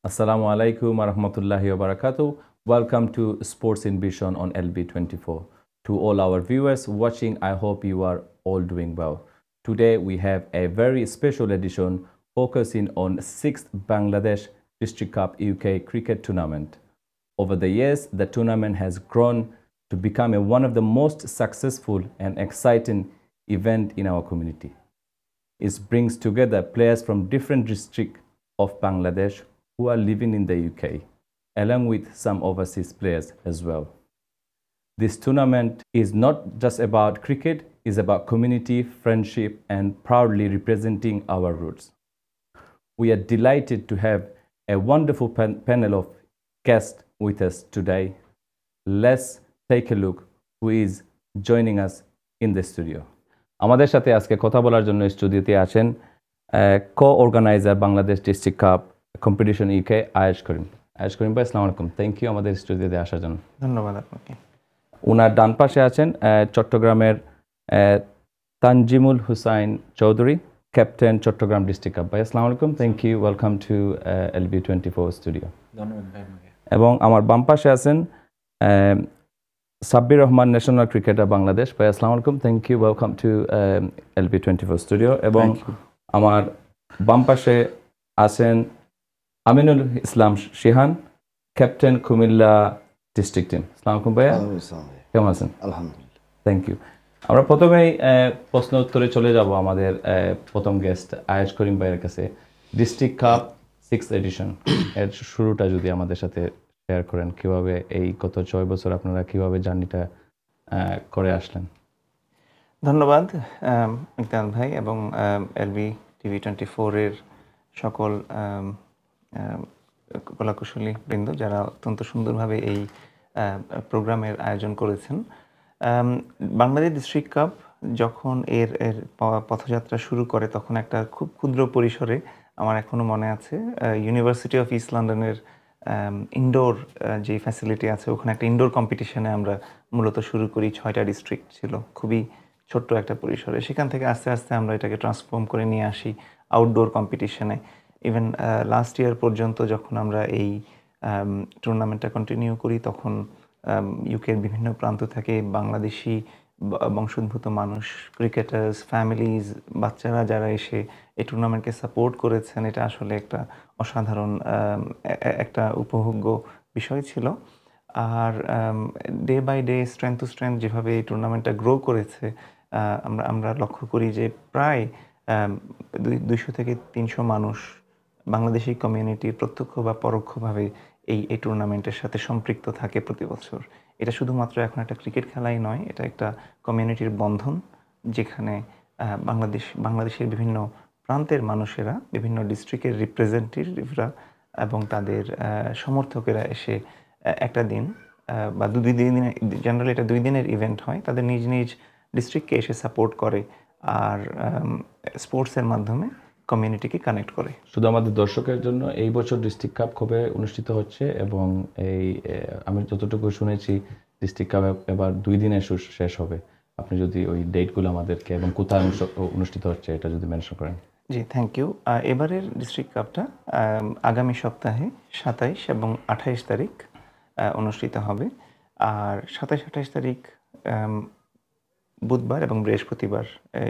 Assalamu alaikum wa rahmatullahi wa barakatuh. Welcome to Sports in Vision on LB24. To all our viewers watching, I hope you are all doing well. Today we have a very special edition focusing on 6th Bangladesh District Cup UK cricket tournament. Over the years, the tournament has grown to become one of the most successful and exciting events in our community. It brings together players from different districts of Bangladesh who are living in the UK, along with some overseas players as well. This tournament is not just about cricket, it's about community, friendship, and proudly representing our roots. We are delighted to have a wonderful panel of guests with us today. Let's take a look who is joining us in the studio. আমাদের সাথে আজকে কথা বলার জন্য স্টুডিওতে আছেন co-organiser Bangladesh district cup competition UK Ayesh Karim. আয়েশ করিম ভাই, আসসালামু আলাইকুম। থ্যাংক ইউ আমাদের স্টুডিওতে আসার জন্য। ধন্যবাদ আপনাকে। ওনার ডান পাশে আছেন চট্টগ্রামের Tanjimul Hussain Chowdhury, captain Chittagong district cup. ভাই আসসালামু আলাইকুম, thank you, welcome to LB24 studio. ধন্যবাদ ভাই। এবং আমার বাম পাশে আছেন সাব্বির রহমান, ন্যাশনাল ক্রিকেটার বাংলাদেশ। ভাই আসসালামু আলাইকুম, thank you, welcome to LB24 studio. এবং আমার বাম পাশে আছেন Aminul Islam Shihan, captain Comilla district team. আসসালামু আলাইকুম ভাইয়া, কেমন আছেন? আলহামদুলিল্লাহ, থ্যাংক ইউ। আমরা প্রথমেই প্রশ্ন উত্তরে চলে যাব আমাদের প্রথম গেস্ট আয়েশ করিম ভাইয়ের কাছে। ডিস্ট্রিক্ট কাপ 6th এডিশন এর শুরুটা যদি আমাদের সাথে শেয়ার করেন, কিভাবে এই গত 6 বছর আপনারা কিভাবে জার্নিটা করে আসলেন? ধন্যবাদ ইকবাল ভাই এবং LB24 এর সকল কলাকুশলী বৃন্দ যারা অত্যন্ত সুন্দরভাবে এই প্রোগ্রামের আয়োজন করেছেন। বাংলাদেশ ডিস্ট্রিক্ট কাপ যখন এর পথযাত্রা শুরু করে তখন একটা খুব ক্ষুদ্র পরিসরে, আমার এখনও মনে আছে, ইউনিভার্সিটি অফ ইস্ট লন্ডনের ইনডোর যে ফ্যাসিলিটি আছে ওখানে একটা ইনডোর কম্পিটিশনে আমরা মূলত শুরু করি। 6টা ডিস্ট্রিক্ট ছিল, খুবই ছোট্ট একটা পরিসরে। সেখান থেকে আস্তে আস্তে আমরা এটাকে ট্রান্সফর্ম করে নিয়ে আসি আউটডোর কম্পিটিশনে। ইভেন লাস্ট ইয়ার পর্যন্ত যখন আমরা এই টুর্নামেন্টটা কন্টিনিউ করি তখন ইউকের বিভিন্ন প্রান্ত থেকে বাংলাদেশি বংশোদ্ভূত মানুষ, ক্রিকেটার্স, ফ্যামিলিজ, বাচ্চারা যারা এসে এই টুর্নামেন্টকে সাপোর্ট করেছেন, এটা আসলে একটা অসাধারণ একটা উপভোগ্য বিষয় ছিল। আর day by day, strength to strength যেভাবে এই টুর্নামেন্টটা গ্রো করেছে, আমরা লক্ষ্য করি যে প্রায় 200 থেকে 300 মানুষ বাংলাদেশি কমিউনিটির প্রত্যক্ষ বা পরোক্ষভাবে এই টুর্নামেন্টের সাথে সম্পৃক্ত থাকে প্রতি বছর। এটা শুধুমাত্র এখন একটা ক্রিকেট খেলাই নয়, এটা একটা কমিউনিটির বন্ধন, যেখানে বাংলাদেশের বিভিন্ন প্রান্তের মানুষেরা, বিভিন্ন ডিস্ট্রিক্টের রিপ্রেজেন্টেটিভরা এবং তাদের সমর্থকেরা এসে একটা দিন বা 2 দিনে, জেনারেলি এটা 2 দিনের ইভেন্ট হয়, তাদের নিজ নিজ ডিস্ট্রিক্টকে এসে সাপোর্ট করে আর স্পোর্টসের মাধ্যমে কমিউনিটিকে কানেক্ট করে। শুধু আমাদের দর্শকের জন্য এই বছর ডিস্ট্রিক্ট কাপ কবে অনুষ্ঠিত হচ্ছে এবং এই আমি যতটুকু শুনেছি ডিস্ট্রিক্ট কাপ এবার 2 দিনে শেষ হবে। আপনি যদি ওই ডেটগুলো আমাদেরকে এবং কোথায় অনুষ্ঠিত হচ্ছে এটা যদি মেনশন করেন। জি, থ্যাংক ইউ। এবারের ডিস্ট্রিক্ট কাপটা আগামী সপ্তাহে 27 এবং 28 তারিখ অনুষ্ঠিত হবে। আর 27-28 তারিখ বুধবার এবং বৃহস্পতিবার,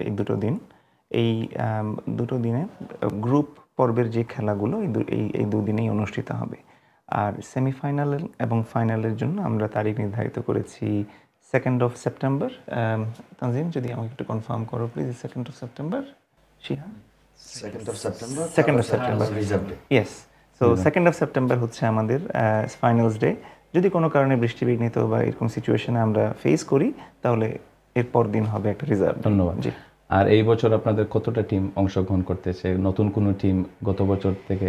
এই দুটো দিন, এই দুটো দিনে গ্রুপ পর্বের যে খেলাগুলো এই 2 দিনেই অনুষ্ঠিত হবে। আর সেমিফাইনাল এবং ফাইনালের জন্য আমরা তারিখ নির্ধারিত করেছি 2nd of September। তানজিম, যদি আমাকে একটু কনফার্ম করো please. 2nd of September, শিহান? 2nd of September, yes. So 2nd of September হচ্ছে আমাদের ফাইনালস ডে। যদি কোনো কারণে বৃষ্টিবিঘ্নিত বা এরকম সিচুয়েশনে আমরা ফেস করি তাহলে এরপর দিন হবে একটা রিজার্ভ। ধন্যবাদ। জি। আর এই বছর আপনাদের কতটা টিম অংশগ্রহণ করতেছে? নতুন কোনো টিম গত বছর থেকে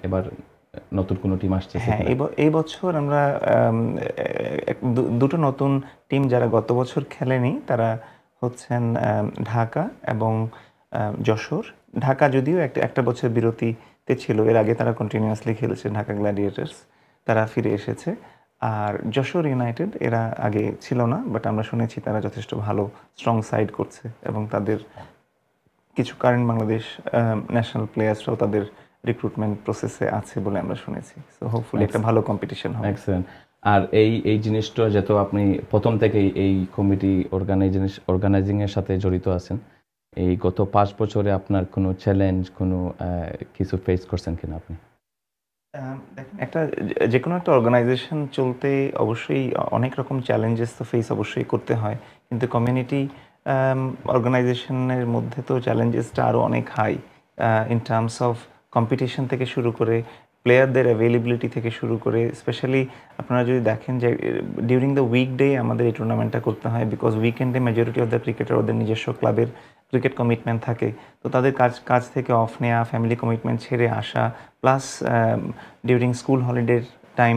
এবার নতুন কোনো টিম আসছে? হ্যাঁ, এই বছর আমরা দুটো নতুন টিম যারা গত বছর খেলেনি তারা হচ্ছেন ঢাকা এবং যশোর। ঢাকা যদিও একটা বছর বিরতিতে ছিল, এর আগে তারা কন্টিনিউয়াসলি খেলেছে, ঢাকা গ্ল্যাডিয়েটার্স, তারা ফিরে এসেছে। আর যশোর ইউনাইটেড এরা আগে ছিল না, বাট আমরা শুনেছি তারা যথেষ্ট ভালো স্ট্রং সাইড করছে এবং তাদের কিছু কারেন্ট বাংলাদেশ ন্যাশনাল প্লেয়ার্সরাও তাদের রিক্রুটমেন্ট প্রসেসে আছে বলে আমরা শুনেছি। সো হোপফুলি একটা ভালো কম্পিটিশন হবে। এক্সেলেন্ট। আর এই জিনিসটা যেহেতু আপনি প্রথম থেকেই এই কমিটি অর্গানাইজিং এর সাথে জড়িত আছেন, এই গত 5 বছরে আপনার কোনো চ্যালেঞ্জ, কোনো কিছু ফেস করছেন কিনা আপনি? দেখেন, যে কোনো একটা অর্গানাইজেশন চলতে অবশ্যই অনেক রকম চ্যালেঞ্জেস তো ফেস অবশ্যই করতে হয়, কিন্তু কমিউনিটি অর্গানাইজেশনের মধ্যে তো চ্যালেঞ্জেসটা আরও অনেক high in terms of competition থেকে শুরু করে প্লেয়ারদের অ্যাভেলেবিলিটি থেকে শুরু করে, স্পেশালি আপনারা যদি দেখেন যে ডিউরিং দ্য উইকডে আমাদের এই টুর্নামেন্টটা করতে হয়, বিকজ উইকেন্ডে মেজরিটি অফ দ্য ক্রিকেটার ওদের নিজস্ব ক্লাবের ক্রিকেট কমিটমেন্ট থাকে, তো তাদের কাজ থেকে অফ নেওয়া, ফ্যামিলি কমিটমেন্ট ছেড়ে আসা, প্লাস ডিউরিং স্কুল হলিডের টাইম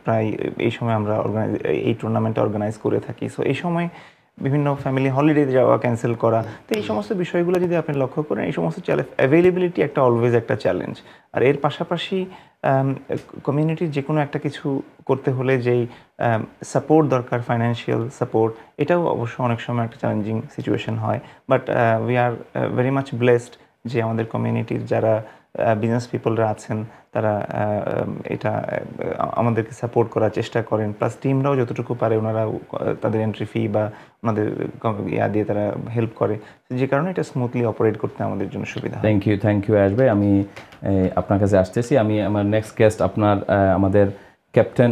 প্রায় এই সময় আমরা এই টুর্নামেন্টটা অর্গানাইজ করে থাকি। সো এই সময় বিভিন্ন ফ্যামিলি হলিডে যাওয়া ক্যান্সেল করা, তো এই সমস্ত বিষয়গুলো যদি আপনি লক্ষ্য করেন, এই সমস্ত অ্যাভেলেবিলিটি একটা অলওয়েজ একটা চ্যালেঞ্জ। আর এর পাশাপাশি কমিউনিটির যে কোনো একটা কিছু করতে হলে যেই সাপোর্ট দরকার, ফাইন্যান্সিয়াল সাপোর্ট, এটাও অবশ্য অনেক সময় একটা চ্যালেঞ্জিং সিচুয়েশন হয়। But we are very much blessed যে আমাদের কমিউনিটির যারা বিজনেস পিপলরা আছেন তারা এটা আমাদেরকে সাপোর্ট করার চেষ্টা করেন, প্লাস টিমরাও যতটুকু পারে ওনারা তাদের এন্ট্রি ফি বা ওনাদের দিয়ে তারা হেল্প করে, যে কারণে এটা স্মুথলি অপারেট করতে আমাদের জন্য সুবিধা হয়। থ্যাংক ইউ আয়াশ ভাই। আমি আপনার কাছে আসতেছি। আমি আমার নেক্সট গেস্ট আমাদের captain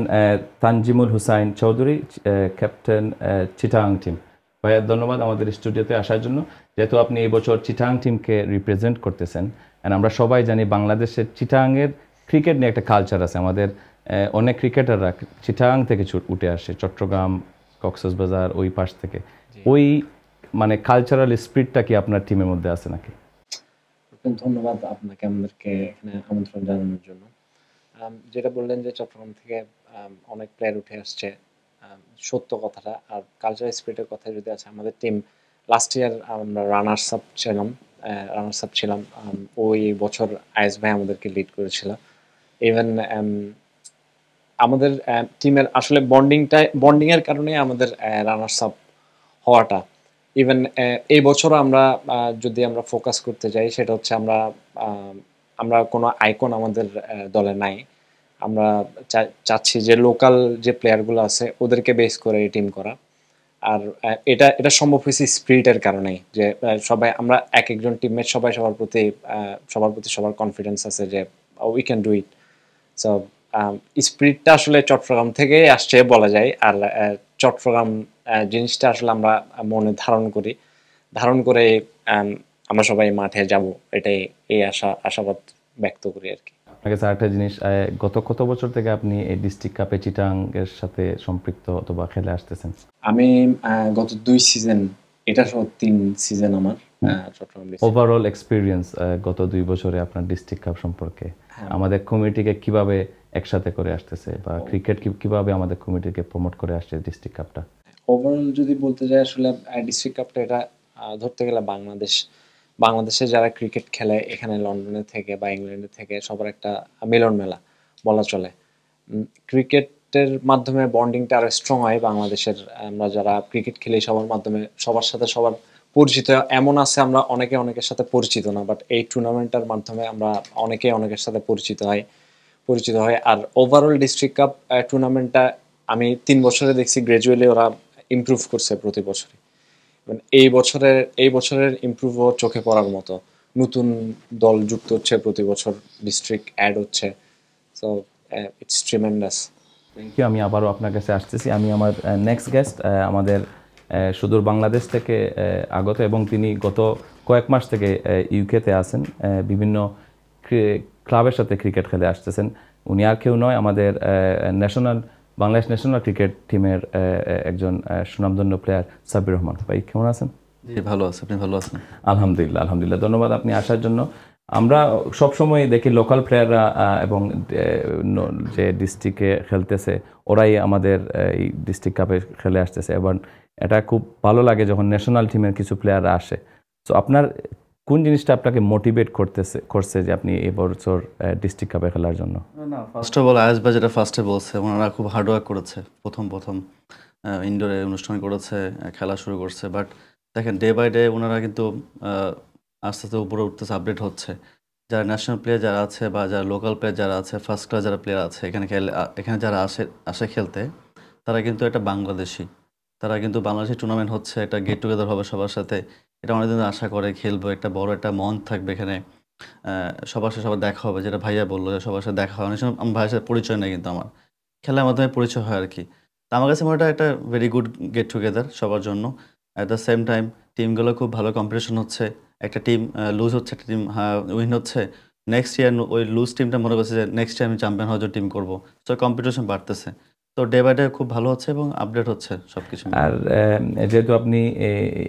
Tanjimul Hussain Chowdhury, captain Chittagong team. ভাইয়া ধন্যবাদ আমাদের স্টুডিওতে আসার জন্য। যেহেতু আপনি এই বছর চিটাগাং টিমকে রিপ্রেজেন্ট করতেছেন, অ্যান্ড আমরা সবাই জানি বাংলাদেশের চিটাগাংয়ের ক্রিকেট নিয়ে একটা কালচার আছে। আমাদের অনেক ক্রিকেটাররা চিটাগাং থেকে উঠে আসে, চট্টগ্রাম, কক্সবাজার ওই পাশ থেকে। ওই মানে কালচারাল স্পিরিটটা কি আপনার টিমের মধ্যে আছে নাকি? ধন্যবাদ আপনাকে আমাদেরকে এখানে আমন্ত্রণ জানানোর জন্য। যেটা বললেন যে চট্টগ্রাম থেকে অনেক প্লেয়ার উঠে আসছে, সত্য কথাটা। আর কালচারাল স্পিরিটের কথা যদি আছে, আমাদের টিম লাস্ট ইয়ার আমরা রানার্স আপ ছিলাম। ওই বছর আয়েস ভাই আমাদেরকে লিড করেছিল। ইভেন আমাদের টিমের আসলে বন্ডিং এর কারণে আমাদের রানার্স আপ হওয়াটা। ইভেন এই বছর আমরা যদি আমরা ফোকাস করতে যাই, সেটা হচ্ছে আমরা কোনো আইকন আমাদের দলে নাই। আমরা চাচ্ছি যে লোকাল যে প্লেয়ারগুলো আছে ওদেরকে বেস করে এই টিম করা। আর এটা সম্ভব হয়েছে স্পিরিটের কারণেই, যে সবাই আমরা একজন টিমমেট সবাই সবার প্রতি সবার কনফিডেন্স আছে যে we can do it. So স্পিরিটটা আসলে চট্টগ্রাম থেকে আসছে বলা যায়। আর চট্টগ্রাম জিনিসটা আসলে আমরা মনে ধারণ করে আমরা সবাই মাঠে যাব, এটাই এই আশাবাদ ব্যক্ত করি আর কি। আপনার কাছে আরেকটা জিনিস, গত কত বছর থেকে আপনি এই ডিস্ট্রিক্ট কাপে চিটাগাং এর সাথে সম্পৃক্ত অথবা খেলে আসতেছেন? আমি গত 2 সিজন, এটা সহ 3 সিজন আমার চট্টগ্রাম। ওভারঅল এক্সপিরিয়েন্স গত 2 বছরে আপনার ডিস্ট্রিক্ট কাপ সম্পর্কে, আমাদের কমিটিকে কিভাবে একসাথে করে আসতেছে, বা ক্রিকেট কিভাবে আমাদের কমিটিকে প্রমোট করে আসছে ডিস্ট্রিক্ট কাপটা? ওভারঅল যদি বলতে যাই, আসলে ডিস্ট্রিক্ট কাপটা এটা ধরতে গেলে বাংলাদেশে যারা ক্রিকেট খেলে এখানে লন্ডনের থেকে বা ইংল্যান্ডের থেকে সবার একটা মিলন মেলা বলা চলে। ক্রিকেটের মাধ্যমে বন্ডিংটা আরো স্ট্রং হয় বাংলাদেশের। আমরা যারা ক্রিকেট খেলি সবার মাধ্যমে সবার সাথে সবার পরিচিত এমন আছে, আমরা অনেকের সাথে পরিচিত না, বাট এই টুর্নামেন্টটার মাধ্যমে আমরা অনেকের সাথে পরিচিত হয়। আর ওভারঅল ডিস্ট্রিক্ট কাপ টুর্নামেন্টটা আমি 3 বছরে দেখছি গ্রাজুয়ালি ওরা ইমপ্রুভ করছে প্রতি বছরে। এই বছরের ইমপ্রুভও চোখে পড়ার মতো। নতুন দল যুক্ত হচ্ছে প্রতি বছর, ডিস্ট্রিক্ট অ্যাড হচ্ছে। So it's tremendous. Thank you. আমি আবারও আপনার কাছে আসতেছি। আমি আমার নেক্সট গেস্ট আমাদের সুদূর বাংলাদেশ থেকে আগত, এবং তিনি গত কয়েক মাস থেকে ইউকেতে আছেন, বিভিন্ন ক্লাবের সাথে ক্রিকেট খেলে আসতেছেন। উনি আর কেউ নয়, আমাদের বাংলাদেশ ন্যাশনাল ক্রিকেট টিমের একজন সুনামধন্য প্লেয়ার সাব্বির রহমান। ভাই কেমন আছেন? জি ভালো আছি, আপনি ভালো আছেন? আলহামদুলিল্লাহ। ধন্যবাদ আপনি আসার জন্য। আমরা সবসময় দেখি লোকাল প্লেয়াররা এবং যে ডিস্ট্রিক্টে খেলতেছে ওরাই আমাদের এই ডিস্ট্রিক্ট কাপে খেলে আসতেছে, এবং এটা খুব ভালো লাগে যখন ন্যাশনাল টিমের কিছু প্লেয়াররা আসে। তো আপনার কোন জিনিসটা আপনাকে মোটিভেট করছে যে আপনি এবছর ডিস্ট্রিক্ট কাপে খেলার জন্য? না, ফার্স্ট অফ অল আয়াজ ভাই যেটা ফার্স্টে বলছে, ওনারা খুব হার্ডওয়ার্ক করেছে। প্রথম ইনডোরে অনুষ্ঠান করেছে, খেলা শুরু করছে। বাট দেখেন, ডে বাই ডে ওনারা কিন্তু আস্তে আস্তে উপরে উঠতেছে, আপডেট হচ্ছে। যারা ন্যাশনাল প্লেয়ার যারা আছে বা যারা লোকাল প্লেয়ার যারা আছে, ফার্স্ট ক্লাস যারা প্লেয়ার আছে এখানে যারা আসে খেলতে, তারা কিন্তু একটা বাংলাদেশি। তারা কিন্তু বাংলাদেশি টুর্নামেন্ট হচ্ছে, একটা গেট টুগেদার হবে সবার সাথে। এটা অনেকদিন আশা করে খেলবো, একটা বড় একটা মন থাকবে এখানে। সবার সাথে সবার দেখা হবে, যেটা ভাইয়া বললো যে সবার সাথে দেখা হয়। অনেক সময় আমার ভাইয়ের সাথে পরিচয় নেই, কিন্তু আমার খেলার মাধ্যমে পরিচয় হয় আর কি। তো আমার কাছে মনে হয় একটা ভেরি গুড গেট টুগেদার সবার জন্য। অ্যাট দ্য সেম টাইম টিমগুলো খুব ভালো কম্পিটিশন হচ্ছে। একটা টিম লুজ হচ্ছে, একটা টিম উইন হচ্ছে। নেক্সট ইয়ার ওই লুজ টিমটা মনে করছে যে নেক্সট ইয়ার আমি চ্যাম্পিয়ন হওয়ার জন্য টিম করবো। তো কম্পিটিশন বাড়তেছে, তো ডে বাই ডে খুব ভালো হচ্ছে এবং আপডেট হচ্ছে সব কিছু। আর যেহেতু আপনি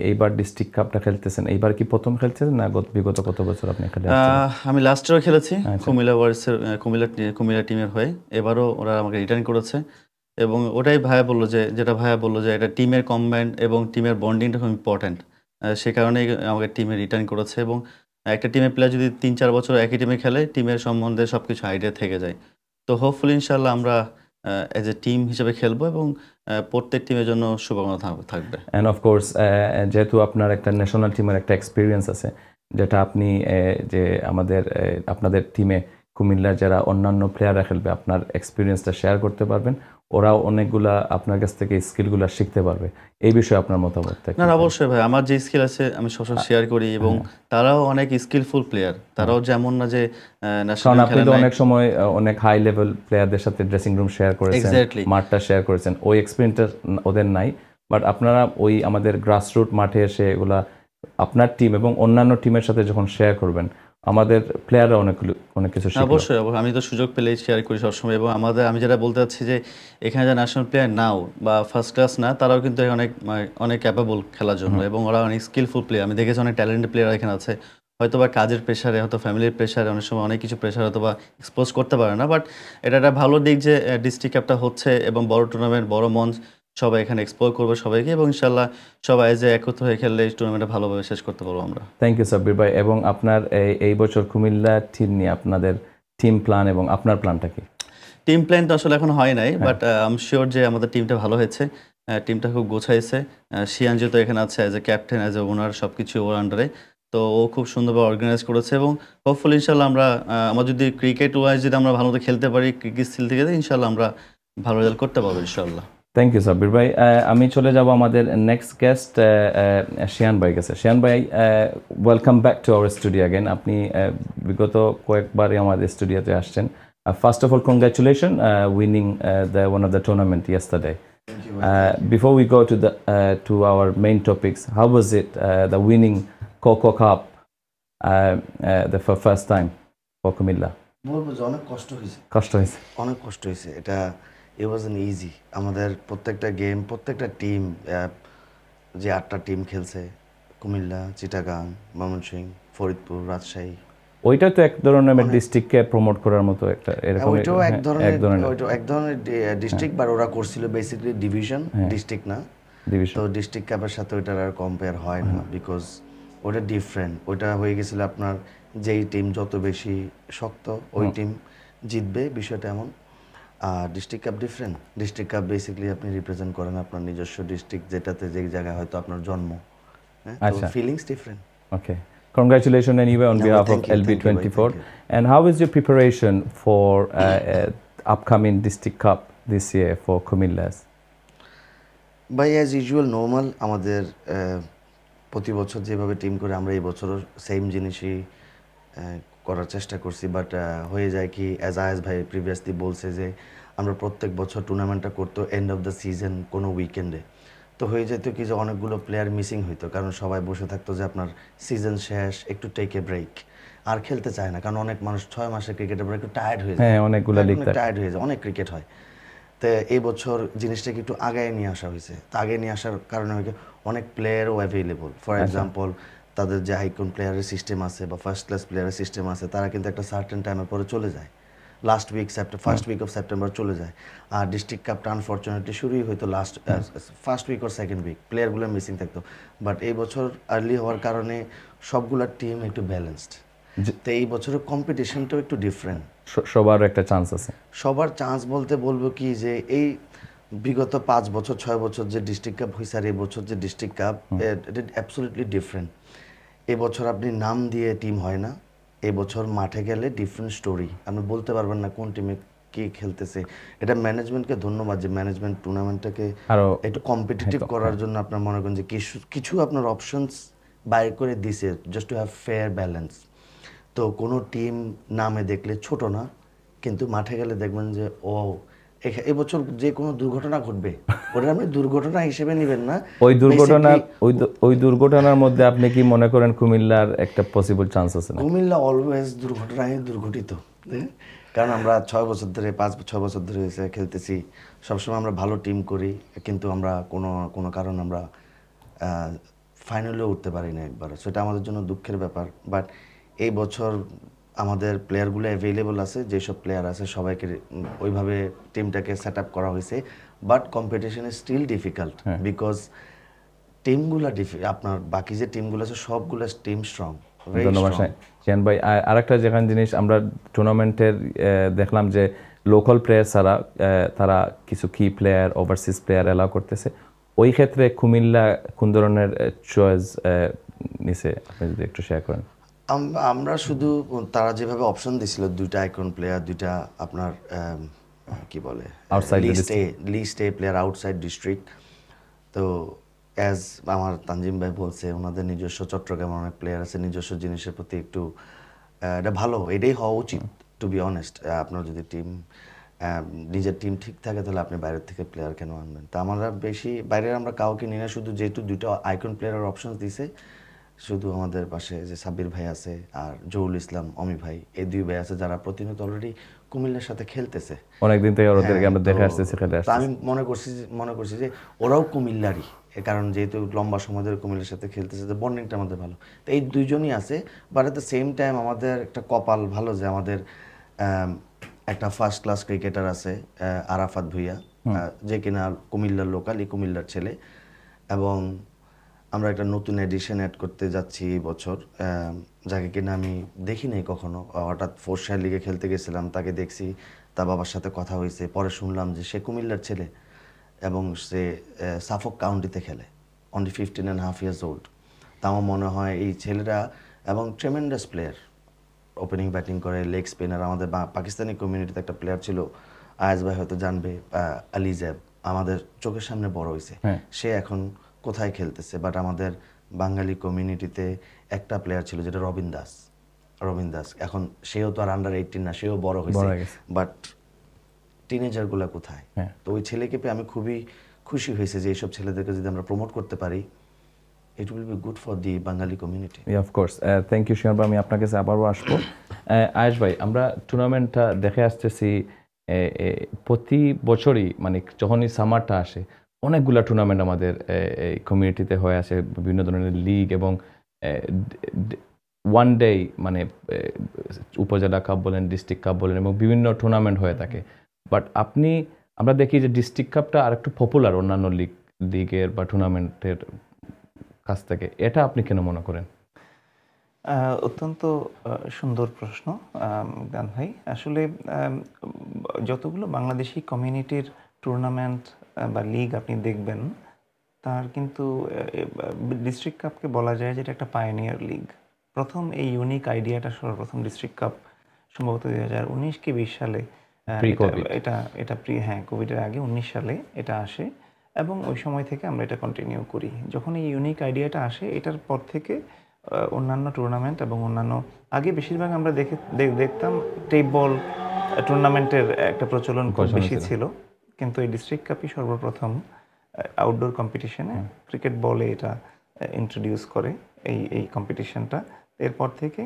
এইবার ডিস্ট্রিক্ট কাপটা খেলতেছেন, এইবার কি প্রথম খেলছেন না বিগত কত বছর আপনি খেলে আসছেন? আমি লাস্ট ইয়ারও খেলেছি আচ্ছা। কুমিল্লা ওয়ারিয়র্সের কুমিল্লা টিমের হয়ে। এবারও ওরা আমাকে রিটার্ন করেছে এবং ওটাই ভাইয়া বললো যেটা ভাইয়া বললো যে এটা টিমের কম্বাইন্ড এবং টিমের বন্ডিংটা খুব ইম্পর্ট্যান্ট। সে কারণেই আমাকে টিমে রিটার্ন করেছে। এবং একটা টিমের প্লেয়ার যদি 3-4 বছর একই টিমে খেলে, টিমের সম্বন্ধে সব কিছু আইডিয়া থেকে যায়। তো হোপফুলি ইনশাল্লাহ আমরা এজ এ টিম হিসেবে খেলবো এবং প্রত্যেক টিমের জন্য শুভকামনা থাকবে। অ্যান্ড অফকোর্স যেহেতু আপনার একটা ন্যাশনাল টিমের একটা এক্সপিরিয়েন্স আছে, যেটা আপনি যে আপনাদের টিমে কুমিল্লার যারা অন্যান্য প্লেয়াররা খেলবে, আপনার এক্সপিরিয়েন্সটা শেয়ার করতে পারবেন। ওরাও অনেকগুলা আপনার কাছ থেকে স্কিলগুলো শিখতে পারবে। এই বিষয়ে আপনার মতামত থাকে? না, অবশ্যই ভাই, আমার যে স্কিল আছে আমি সবসময় শেয়ার করি এবং তারাও অনেক স্কিলফুল প্লেয়ার। তারাও যেমন না যে কারণ আপনি তো অনেক সময় অনেক হাই লেভেল প্লেয়ারদের সাথে ড্রেসিং রুম শেয়ার করেছেন, Exactly. মাঠটা শেয়ার করেছেন, ওই এক্সপিরিয়েন্সটা ওদের নাই। বাট আপনারা ওই আমাদের গ্রাসরুট মাঠে এসে এগুলা আপনার টিম এবং অন্যান্য টিমের সাথে যখন শেয়ার করবেন, আমাদের প্লেয়াররা অনেক কিছু শিখবে। অবশ্যই আমি তো সুযোগ পেলেই শেয়ার করি সবসময়। এবং আমি যেটা বলতে চাচ্ছি যে এখানে যারা ন্যাশনাল প্লেয়ার নাও বা ফার্স্ট ক্লাস না, তারাও কিন্তু অনেক ক্যাপেবল খেলার জন্য এবং ওরা অনেক স্কিলফুল প্লেয়ার। আমি দেখেছি অনেক ট্যালেন্টেড প্লেয়ার এখানে আছে। হয়তো বা কাজের প্রেশারে, হয়তো ফ্যামিলির প্রেশারে, অনেক সময় অনেক কিছু প্রেশার হয়তো বা এক্সপোজ করতে পারে না। বাট এটা একটা ভালো দিক যে ডিস্ট্রিক্ট কাপটা হচ্ছে এবং বড় টুর্নামেন্ট, বড় মঞ্চ, সবাই এখানে এক্সপ্লোর করবে সবাইকে এবং ইনশাল্লাহ সবাই যে একত্র হয়ে খেললে এই টুর্নামেন্টটা ভালোভাবে শেষ করতে পারবো আমরা। থ্যাংক ইউ সাব্বির ভাই। এবং আপনার এই বছর কুমিল্লা টিম নিয়ে আপনাদের টিম প্ল্যান এবং আপনার প্ল্যানটা কি? টিম প্ল্যান তো আসলে এখন হয় নাই, বাট আই এম শিওর যে আমাদের টিমটা ভালো হয়েছে। টিমটা খুব গোছাইছে। শিয়ান যেহেতু এখানে আছে as a captain, as a owner, সব কিছু ওর আন্ডারে। তো ও খুব সুন্দরভাবে অর্গানাইজ করেছে এবং হোপফুলি ইনশাল্লাহ আমরা যদি ক্রিকেট ওয়াইজ যদি আমরা ভালো মতো খেলতে পারি, ক্রিকেট স্কিল থেকে, ইনশাল্লাহ আমরা ভালো রেজাল্ট করতে পারবো ইনশাল্লাহ। থ্যাংক ইউ সাব্বির ভাই। আমি চলে যাব আমাদের নেক্সট গেস্ট শিয়ান ভাই কাছে। শিয়ান ভাই, welcome back to our studio again. আপনি বিগত কয়েকবারই আমাদের স্টুডিওতে আসছেন। First of all, congratulation winning one of the tournament yesterday. Before we go to our main topics, how was it the winning Coco Cup the first time for Kumilla? বলবো যে অনেক কষ্ট হয়েছে, অনেক কষ্ট হয়েছে। এটা it wasn't easy. আমাদের প্রত্যেকটা গেম, প্রত্যেকটা টিম, যে 8টা টিম খেলছে, কুমিল্লা, চিটাগাং, ময়মনসিংহ, ফরিদপুর, রাজশাহী। ওইটা তো এক ধরনের ডিস্ট্রিক্টকে প্রমোট করার মতো একটা এরকম ওইটাও এক ধরনের ডিস্ট্রিক্ট, বাট ওরা করছিল বেসিক্যালি ডিভিশন, ডিস্ট্রিক্ট না। তো ডিস্ট্রিক্ট কাপের সাথে ওইটার আর কম্পেয়ার হয় না, বিকজ ওটা ডিফারেন্ট। ওইটা হয়ে গেছিল আপনার যেই টিম যত বেশি শক্ত ওই টিম জিতবে, বিষয়টা এমন। আর district cup different. District cup basically আপনি রিপ্রেজেন্ট করেন আপনার নিজস্ব ডিস্ট্রিক্ট, যেটাতে যে জায়গায় হয়তো আপনার জন্ম। আচ্ছা, feelings different. Okay. Congratulations anyway on behalf of thank you, LB24. thank you. And how is your preparation for upcoming district cup this year for Kumillas? By as usual normal আমাদের প্রতি বছর যেভাবে টিম করে আমরা এই বছরও same জিনিসই করার চেষ্টা করছি। বাট হয়ে যায় কি, অ্যাজ আয়াজ ভাই প্রিভিয়াসলি বলছে যে আমরা প্রত্যেক বছর টুর্নামেন্টটা করতো এন্ড অফ দ্য সিজন কোনো উইকেন্ডে। তো হয়ে যেত কি যে অনেকগুলো প্লেয়ার মিসিং হইতো, কারণ সবাই বসে থাকতো যে আপনার সিজন শেষ, একটু টেক এ ব্রেক, আর খেলতে চায় না। কারণ অনেক মানুষ 6 মাসের ক্রিকেটের পর একটু টায়ার্ড হয়ে যায়, টায়ার্ড হয়ে যায়, অনেক ক্রিকেট হয়। তো এই বছর জিনিসটাকে একটু আগায় নিয়ে আসা হয়েছে। তো আগে নিয়ে আসার কারণে অনেক প্লেয়ারও অ্যাভেলেবল। ফর এক্সাম্পল, তাদের যে আইকন প্লেয়ারের সিস্টেম আছে বা ফার্স্ট ক্লাস প্লেয়ারের সিস্টেম আছে, তারা কিন্তু একটা সার্টেন টাইমের পরে চলে যায়। Last week first week of September চলে যায়। আর ডিস্ট্রিক্ট কাপটা আনফর্চুনেটলি শুরুই হয়তো first week or second week, প্লেয়ারগুলো মিসিং থাকতো। বাট এই বছর আর্লি হওয়ার কারণে সবগুলা টিম একটু ব্যালেন্সড, তো এই বছরের কম্পিটিশনটাও একটু ডিফারেন্ট। সবার একটা চান্স আছে। সবার চান্স বলতে বলবো কি যে এই বিগত 5 বছর 6 বছর যে ডিস্ট্রিক্ট কাপ হয়েছে আর এই বছর যে ডিস্ট্রিক্ট কাপ, এটা অ্যাবসলিউটলি ডিফারেন্ট। এবছর আপনি নাম দিয়ে টিম হয় না, এবছর মাঠে গেলে ডিফারেন্ট স্টোরি, আপনি বলতে পারবেন না কোন টিমে কে খেলতেছে। এটা ম্যানেজমেন্টকে ধন্যবাদ যে ম্যানেজমেন্ট টুর্নামেন্টটাকে আরো একটু কম্পিটিটিভ করার জন্য আপনার মনে করেন যে কিছু আপনার অপশনস বাইর করে দিছে just to have fair balance. তো কোনো টিম নামে দেখলে ছোট না, কিন্তু মাঠে গেলে দেখবেন যে ও এবছর যে কোনো দুর্ঘটনা ঘটবে ওটা আপনি দুর্ঘটনা হিসেবে নেবেন না। ওই দুর্ঘটনার মধ্যে আপনি কি মনে করেন কুমিল্লার একটা পসিবল চান্স আছে? না, কুমিল্লা অলওয়েজ দুর্ঘটনায় দুর্ঘটিত, কারণ আমরা 6 বছর ধরে 5-6 বছর ধরে খেলতেছি, সবসময় আমরা ভালো টিম করি, কিন্তু আমরা কোনো কারণ আমরা ফাইনালেও উঠতে পারি না একবার, সেটা আমাদের জন্য দুঃখের ব্যাপার। বাট এই বছর আমাদের প্লেয়ারগুলো অ্যাভেলেবল আছে, যেসব প্লেয়ার আছে সবাইকে ওইভাবে টিমটাকে সেট আপ করা হয়েছে। But competition is still difficult because টিমগুলো আপনার বাকি যে টিমগুলো আছে সবগুলো টিম স্ট্রং। ধন্যবাদ শিয়ান ভাই। আরেকটা যেখানে জিনিস আমরা টুর্নামেন্টের দেখলাম যে লোকাল প্লেয়ার ছাড়া তারা কিছু কি প্লেয়ার, ওভারসিজ প্লেয়ার অ্যালাউ করতেছে। ওই ক্ষেত্রে কুমিল্লা কোন ধরনের চয়েস নিছে, আপনি যদি একটু শেয়ার করেন। আমরা শুধু তারা যেভাবে অপশন দিছিল, 2টা আইকন প্লেয়ার, 2টা আপনার কি বলে list a player outside district. তো অ্যাজ আমার তানজিম ভাই বলছে, ওনাদের নিজস্ব চট্টগ্রামের অনেক প্লেয়ার আছে, নিজস্ব জিনিসের প্রতি একটু এটা ভালো, এটাই হওয়া উচিত টু বি অনেস্ট। আপনার যদি নিজের টিম ঠিক থাকে তাহলে আপনি বাইরের থেকে প্লেয়ার কেন আনবেন? তা আমরা বেশি বাইরের আমরা কাউকে নিই না, শুধু যেহেতু 2টা আইকন প্লেয়ারের অপশন দিছে, শুধু আমাদের পাশে যে সাব্বির ভাই আছে আর জহুরুল ইসলাম অমি ভাই, এই 2 ভাই আছে যারা প্রতিনিয়ত অলরেডি কুমিল্লার সাথে খেলতেছে অনেকদিন থেকে, ওদেরকে আমরা দেখে আসতেছি খেলে আসতেছি। আমি মনে করছি যে ওরাও কুমিল্লারই, কারণ যেহেতু লম্বা সময় ধরে কুমিল্লার সাথে খেলতেছে, যে বন্ডিংটা আমাদের ভালো। তো এই 2জনই আছে। But at the same time আমাদের একটা কপাল ভালো যে আমাদের একটা ফার্স্ট ক্লাস ক্রিকেটার আছে আরাফাত ভুইয়া, যে কিনা কুমিল্লার লোকাল, কুমিল্লার ছেলে। এবং আমরা একটা নতুন এডিশন অ্যাড করতে যাচ্ছি এই বছর, যাকে কিনা আমি দেখি নাই কখনো। হঠাৎ ফোর্সার লিগে খেলতে গেছিলাম, তাকে দেখছি, তার বাবার সাথে কথা হয়েছে, পরে শুনলাম যে সে কুমিল্লার ছেলে এবং সে সাফক কাউন্টিতে খেলে, অনলি 15.5 years old। তা আমার মনে হয় এই ছেলেরা, এবং ট্রেমেন্ডাস প্লেয়ার, ওপেনিং ব্যাটিং করে, লেগ স্পিনার। আমাদের পাকিস্তানি কমিউনিটিতে একটা প্লেয়ার ছিল, আয়াজ ভাই হয়তো জানবে, আলী জ্যাব, আমাদের চোখের সামনে বড় হয়েছে, সে এখন কোথায় খেলতেছে। বাট আমাদের বাঙালি কমিউনিটিতে একটা প্লেয়ার ছিল যেটা রবিন দাস, এখন সেও তো আর আন্ডার 18 না, সেও বড় হয়েছে, বাট টিনেজারগুলো কোথায়? তো ওই ছেলেকে পেয়ে আমি খুবই খুশি হয়েছে যে এইসব ছেলেদেরকে যদি আমরা প্রমোট করতে পারি, it will be good for the Bengali community. Of course, thank you Shihan ভাই, আমি আপনার কাছে আবারও আসবো। আয়েশ ভাই, আমরা টুর্নামেন্টটা দেখে আসতেছি প্রতি বছরই, মানে যখনই সামারটা আসে অনেকগুলা টুর্নামেন্ট আমাদের এই কমিউনিটিতে হয়ে আসে, বিভিন্ন ধরনের লিগ এবং ওয়ান ডে, মানে উপজেলা কাপ বলেন, ডিস্ট্রিক্ট কাপ বলেন, এবং বিভিন্ন টুর্নামেন্ট হয়ে থাকে। বাট আমরা দেখি যে ডিস্ট্রিক্ট কাপটা আর একটু পপুলার অন্যান্য লিগের বা টুর্নামেন্টের কাছ থেকে, এটা আপনি কেন মনে করেন? অত্যন্ত সুন্দর প্রশ্ন গান ভাই। আসলে যতগুলো বাংলাদেশি কমিউনিটির টুর্নামেন্ট বা লিগ আপনি দেখবেন, তার কিন্তু ডিস্ট্রিক্ট কাপকে বলা যায় যে এটা একটা পায়োনিয়ার লিগ। প্রথম এই ইউনিক আইডিয়াটা সর্বপ্রথম ডিস্ট্রিক্ট কাপ সম্ভবত 2019 কি 20 সালে, কোভিডের আগে 19 সালে এটা আসে, এবং ওই সময় থেকে আমরা এটা কন্টিনিউ করি। যখন এই ইউনিক আইডিয়াটা আসে, এটার পর থেকে অন্যান্য টুর্নামেন্ট এবং অন্যান্য, আগে বেশিরভাগ আমরা দেখতাম টেপ বল টুর্নামেন্টের একটা প্রচলন খুব বেশি ছিল, কিন্তু এই ডিস্ট্রিক্ট কাপই সর্বপ্রথম আউটডোর কম্পিটিশনে ক্রিকেট বলে এটা ইন্ট্রোডিউস করে এই কম্পিটিশনটা। এরপর থেকে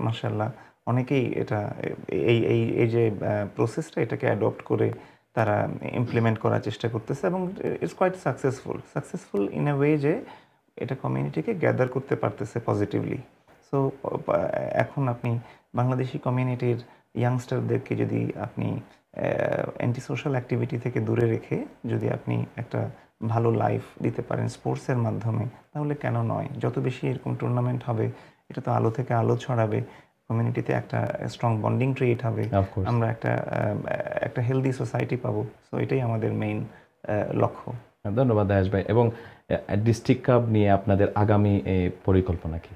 মাশাআল্লাহ অনেকেই এটা এই যে প্রসেসটা, এটাকে অ্যাডপ্ট করে তারা ইমপ্লিমেন্ট করার চেষ্টা করতেছে, এবং it's quite successful in a way যে এটা কমিউনিটিকে গ্যাদার করতে পারতেছে পজিটিভলি। সো এখন আপনি বাংলাদেশি কমিউনিটির ইয়াংস্টারদেরকে যদি আপনি অ্যান্টি সোশ্যাল অ্যাক্টিভিটি থেকে দূরে রেখে যদি আপনি একটা ভালো লাইফ দিতে পারেন স্পোর্টসের মাধ্যমে, তাহলে কেন নয়? যত বেশি এরকম টুর্নামেন্ট হবে, এটা তো আলো থেকে আলো ছড়াবে, কমিউনিটিতে একটা স্ট্রং বন্ডিং ক্রিয়েট হবে, Of course. আমরা একটা হেলদি সোসাইটি পাবো। সো এটাই আমাদের মেইন লক্ষ্য। ধন্যবাদ আয়াস ভাই। এবং ডিস্ট্রিক্ট কাপ নিয়ে আপনাদের আগামী পরিকল্পনা কি?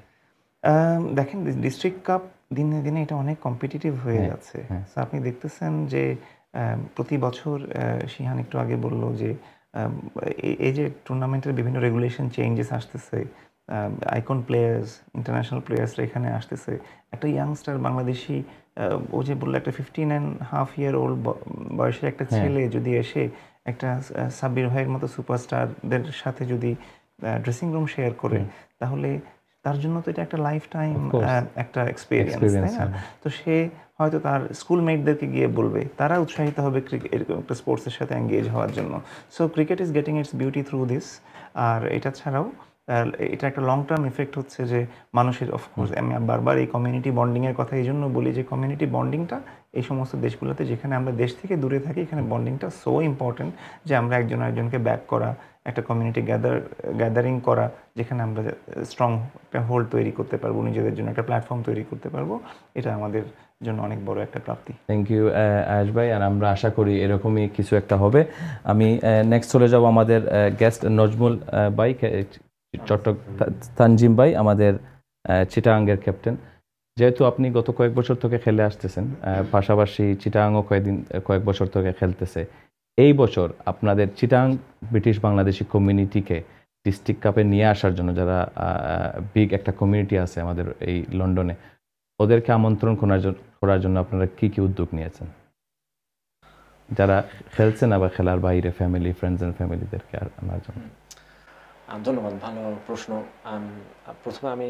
দেখেন, ডিস্ট্রিক্ট কাপ দিনে দিনে এটা অনেক কম্পিটিটিভ হয়ে হ্যাঁ, যাচ্ছে। হ্যাঁ। সো আপনি দেখতেছেন যে প্রতি বছর শিহান একটু আগে বলল যে এই যে টুর্নামেন্টের বিভিন্ন রেগুলেশন চেঞ্জেস আসতেছে, আইকন প্লেয়ার্স, ইন্টারন্যাশনাল প্লেয়ার্সরা এখানে আসতেছে। একটা ইয়াংস্টার বাংলাদেশি, ও যে বললো একটা 15.5 year old বয়সের একটা হ্যাঁ। ছেলে যদি এসে একটা সাব্বির ভাইয়ের মতো সুপারস্টারদের সাথে যদি ড্রেসিং রুম শেয়ার করে, তাহলে তার জন্য তো এটা একটা লাইফ টাইম Of course. একটা এক্সপিরিয়েন্স, তাই Experience, না? হ্যাঁ। তো সে হয়তো তার স্কুলমেটদেরকে গিয়ে বলবে, তারা উৎসাহিত হবে এরকম একটা স্পোর্টসের সাথে এঙ্গেজ হওয়ার জন্য। So cricket is getting its beauty through this. আর এটা ছাড়াও এটা একটা লং টার্ম ইফেক্ট হচ্ছে যে মানুষের, অফকোর্স আমি বারবার এই কমিউনিটি বন্ডিংয়ের কথা এই জন্য বলি যে কমিউনিটি বন্ডিংটা এই সমস্ত দেশগুলোতে, যেখানে আমরা দেশ থেকে দূরে থাকি, এখানে বন্ডিংটা সো ইম্পর্টেন্ট যে আমরা একজন আরেকজনকে ব্যাক করা, একটা কমিউনিটি গ্যাদারিং করা, যেখানে আমরা স্ট্রং একটা হোল্ড তৈরি করতে পারবো, নিজেদের জন্য একটা প্ল্যাটফর্ম তৈরি করতে পারবো। এটা আমাদের জন্য অনেক বড় একটা প্রাপ্তি। থ্যাংক ইউ আয়াস ভাই। আর আমরা আশা করি এরকমই কিছু একটা হবে। আমি নেক্সট চলে যাব আমাদের গেস্ট নজমুল ভাই, তানজিম ভাই, আমাদের চিটাগাংয়ের ক্যাপ্টেন। যেহেতু আপনি গত কয়েক বছর থেকে খেলে আসতেছেন, পাশাপাশি চিটাগাংও কয়েক বছর থেকে খেলতেছে, এই বছর আপনাদের চিটাগাং ব্রিটিশ বাংলাদেশি কমিউনিটিকে ডিস্ট্রিক্ট কাপে নিয়ে আসার জন্য, যারা বিগ একটা কমিউনিটি আছে আমাদের এই লন্ডনে, ওদেরকে আমন্ত্রণ করার জন্য আপনারা কি কি উদ্যোগ নিয়েছেন, যারা খেলছে না বা খেলার বাইরে ফ্যামিলি, ফ্রেন্ডস এন্ড ফ্যামিলিদেরকে আনার জন্য? ধন্যবাদ, ভালো প্রশ্ন। প্রথমে আমি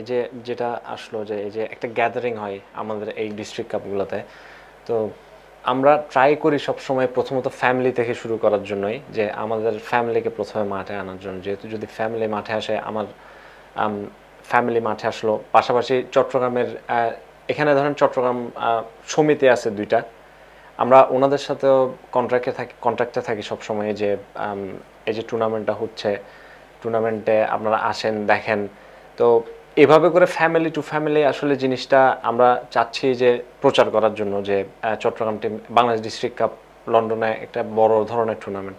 যে যেটা আসলো যে এই যে একটা গ্যাদারিং হয় আমাদের এই ডিস্ট্রিক্ট কাপগুলোতে, তো আমরা ট্রাই করি সবসময় প্রথমত ফ্যামিলি থেকে শুরু করার জন্যই, যে আমাদের ফ্যামিলিকে প্রথমে মাঠে আনার জন্য। যেহেতু যদি ফ্যামিলি মাঠে আসে, আমার ফ্যামিলি মাঠে আসলো, পাশাপাশি চট্টগ্রামের এখানে ধরেন চট্টগ্রাম সমিতি আছে 2টা, আমরা ওনাদের সাথেও কন্ট্রাক্টে থাকি সবসময়, যে এই যে টুর্নামেন্টটা হচ্ছে, টুর্নামেন্টে আপনারা আসেন, দেখেন। তো এভাবে করে ফ্যামিলি টু ফ্যামিলি আসলে জিনিসটা আমরা চাচ্ছি যে প্রচার করার জন্য, যে Chittagong team Bangladesh district cup লন্ডনে একটা বড় ধরনের টুর্নামেন্ট।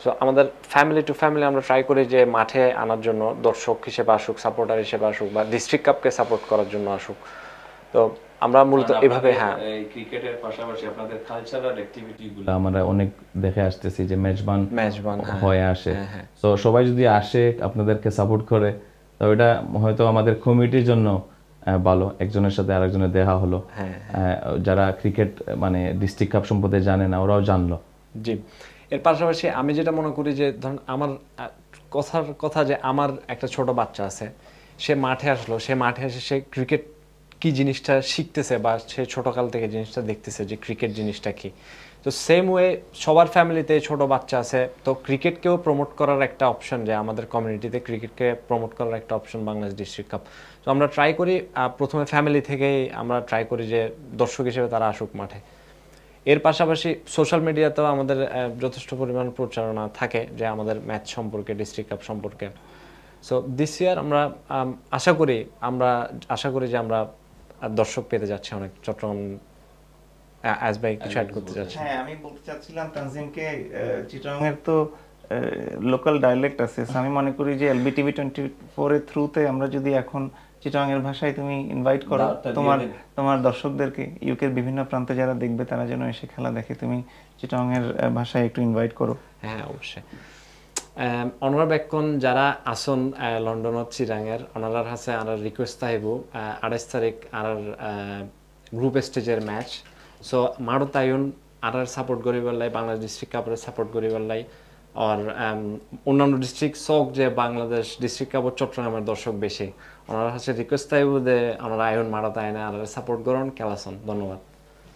সো আমাদের ফ্যামিলি টু ফ্যামিলি আমরা ট্রাই করি যে মাঠে আনার জন্য, দর্শক হিসেবে আসুক, সাপোর্টার হিসেবে আসুক, বা ডিস্ট্রিক্ট কাপকে সাপোর্ট করার জন্য আসুক। তো আমরা মূলত এভাবে, হ্যাঁ, ক্রিকেটের পাশাপাশি আপনাদের কালচারাল অ্যাক্টিভিটিগুলো আমরা অনেক দেখে আসতেছি যে মেজবান হয়ে আসে। তো সবাই যদি আসে, আপনাদেরকে সাপোর্ট করে, তো এটা হয়তো আমাদের কমিটির জন্য ভালো, একজনের সাথে আরেকজনের দেখা হলো, যারা ক্রিকেট মানে ডিস্ট্রিক্ট কাপ সম্পর্কে জানে না ওরাও জানলো। জি, এর পাশাপাশি আমি যেটা মনে করি যে ধরুন আমার কথা যে আমার একটা ছোট বাচ্চা আছে, সে মাঠে আসলো, সে মাঠে এসে সে ক্রিকেট কি জিনিসটা শিখতেছে, বা সে ছোটকাল থেকে জিনিসটা দেখতেছে যে ক্রিকেট জিনিসটা কি। তো সেম ওয়ে সবার ফ্যামিলিতে ছোট বাচ্চা আছে, তো ক্রিকেটকেও প্রমোট করার একটা অপশন, যে আমাদের কমিউনিটিতে ক্রিকেটকে প্রমোট করার একটা অপশন বাংলাদেশ ডিস্ট্রিক্ট কাপ। তো আমরা ট্রাই করি প্রথমে ফ্যামিলি থেকেই আমরা ট্রাই করি যে দর্শক হিসেবে তারা আসুক মাঠে। এর পাশাপাশি সোশ্যাল মিডিয়াতেও আমাদের যথেষ্ট পরিমাণ প্রচারণা থাকে যে আমাদের ম্যাচ সম্পর্কে, ডিস্ট্রিক্ট কাপ সম্পর্কে। সো দিস ইয়ার আমরা আশা করি যে আমরা দর্শক পেতে যাচ্ছি অনেক চট্টগ্রাম। আজ ভাই কিছু অ্যাড করতে যাচ্ছি? হ্যাঁ, আমি বলতে চাচ্ছিলাম তানজিমকে, চিটাগাংয়ের তো লোকাল ডায়ালেক্ট আছে। আমি মনে করি যে এলবি টিভি 24 এর থ্রুতে আমরা যদি এখন চিটাগাংয়ের ভাষায় তুমি ইনভাইট করো তোমার দর্শকদেরকে, ইউকের বিভিন্ন প্রান্তে যারা দেখবে তারা যেন এসে খেলা দেখে, তুমি চিটাগাংয়ের ভাষায় একটু ইনভাইট করো। হ্যাঁ, অবশ্যই। অনারা বেক্ষণ যারা আসন লন্ডনত চিটাগাংয়ের, অনারার হাসে আর রিকোয়েস্ট থাকিব 28 তারিখ আর গ্রুপ স্টেজের ম্যাচ। সো মারত আইন আর সাপোর্ট করিবার লাই, বাংলাদেশ ডিস্ট্রিক্ট কাপের সাপোর্ট করিবার লাই, আর অন্যান্য ডিস্ট্রিক্ট সব যে বাংলাদেশ ডিস্ট্রিক্ট কাপের চট্টগ্রামের দর্শক বেশি, ওনার কাছে রিকোয়েস্ট থাকবো যে আমরা আয়ন মারাত আয়না আর সাপোর্ট করুন, খেলাছন। ধন্যবাদ।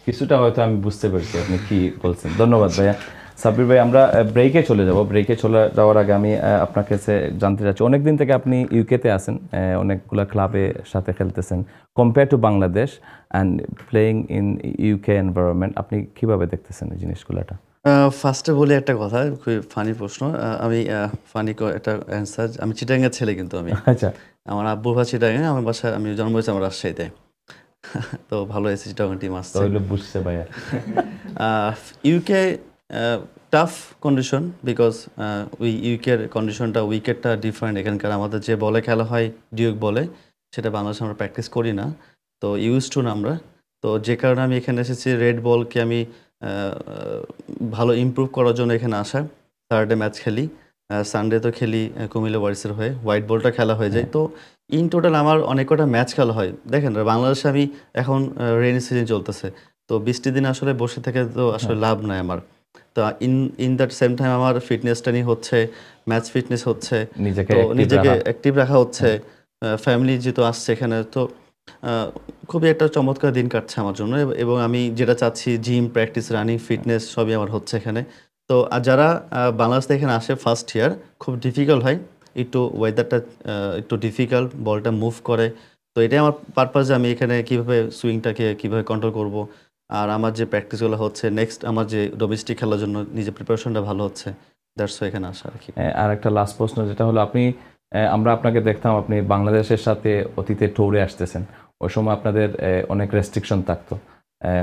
কিছুটা হয়তো আমি বুঝতে পারছি আপনি কি বলছেন, ধন্যবাদ ভাইয়া। সাব্বির ভাই, আমরা ব্রেকে চলে যাব। ব্রেকে চলে যাওয়ার আগে আমি আপনার কাছে জানতে চাচ্ছি, অনেকদিন থেকে আপনি ইউকেতে আছেন, অনেকগুলো ক্লাবের সাথে খেলতেছেন। Compare to Bangladesh and playing in UK environment, আপনি কিভাবে দেখতেছেন এই জিনিসগুলোটা? ফার্স্টে বলি একটা কথা, খুবই ফানি প্রশ্ন। আমি ফানি একটা অ্যান্সার, আমি চিটাঙ্গের ছেলে, কিন্তু আমি আচ্ছা, আমার আব্বুর ভাষা চিটাঙ্গে, আমার বাসায় আমি জন্ম হয়েছি আমার রাজশাহীতে। তো ভালো হয়েছে, চিটাঙ্গ টিম আসছে। তাহলে বুঝছে ভাইয়া। ইউকে টাফ কন্ডিশন, বিকজ ইউকের কন্ডিশনটা, উইকেটটা ডিফারেন্ট। এখানকার আমাদের যে বলে খেলা হয় ডিউক বলে, সেটা বাংলাদেশে আমরা প্র্যাকটিস করি না, তো ইউজ টু না আমরা। তো যে কারণে আমি এখানে এসেছি, রেড বলকে আমি ভালো ইমপ্রুভ করার জন্য এখানে আসা। স্যাটারডে ম্যাচ খেলি, সানডে তো খেলি কুমিল্লা ওয়ারিসের হয়ে, হোয়াইট বলটা খেলা হয়ে যায়। তো ইন টোটাল আমার অনেক কটা ম্যাচ খেলা হয়। দেখেন বাংলাদেশে আমি এখন রেইনি সিজন চলতেছে, তো বৃষ্টির দিন আসলে বসে থেকে তো আসলে লাভ নাই আমার। তো ইন দ্যাট সেম টাইম আমার ফিটনেসটা নিয়ে হচ্ছে, ম্যাচ ফিটনেস হচ্ছে, নিজেকে অ্যাক্টিভ রাখা হচ্ছে, ফ্যামিলি যেহেতু আসছে এখানে, তো খুবই একটা চমৎকার দিন কাটছে আমার জন্য। এবং আমি যেটা চাচ্ছি, জিম, প্র্যাকটিস, রানিং, ফিটনেস সবই আমার হচ্ছে এখানে। তো আর যারা বাংলাদেশ থেকে এখানে আসে ফার্স্ট ইয়ার, খুব ডিফিকাল্ট হয়, একটু ওয়েদারটা একটু ডিফিকাল্ট, বলটা মুভ করে। তো এটাই আমার পারপাস, যে আমি এখানে কীভাবে সুইংটাকে কীভাবে কন্ট্রোল করব। আর আমার যে প্র্যাকটিসগুলো হচ্ছে, নেক্সট আমার যে ডোমেস্টিক খেলার জন্য নিজের প্রিপারেশনটা ভালো হচ্ছে, দ্যাটস ওয়াই এখানে আসা আর কি। আর একটা লাস্ট প্রশ্ন, যেটা হলো আপনি, আমরা আপনাকে দেখতাম আপনি বাংলাদেশের সাথে অতীতে ট্যুরে আসতেছেন, ওই সময় আপনাদের অনেক রেস্ট্রিকশন থাকতো,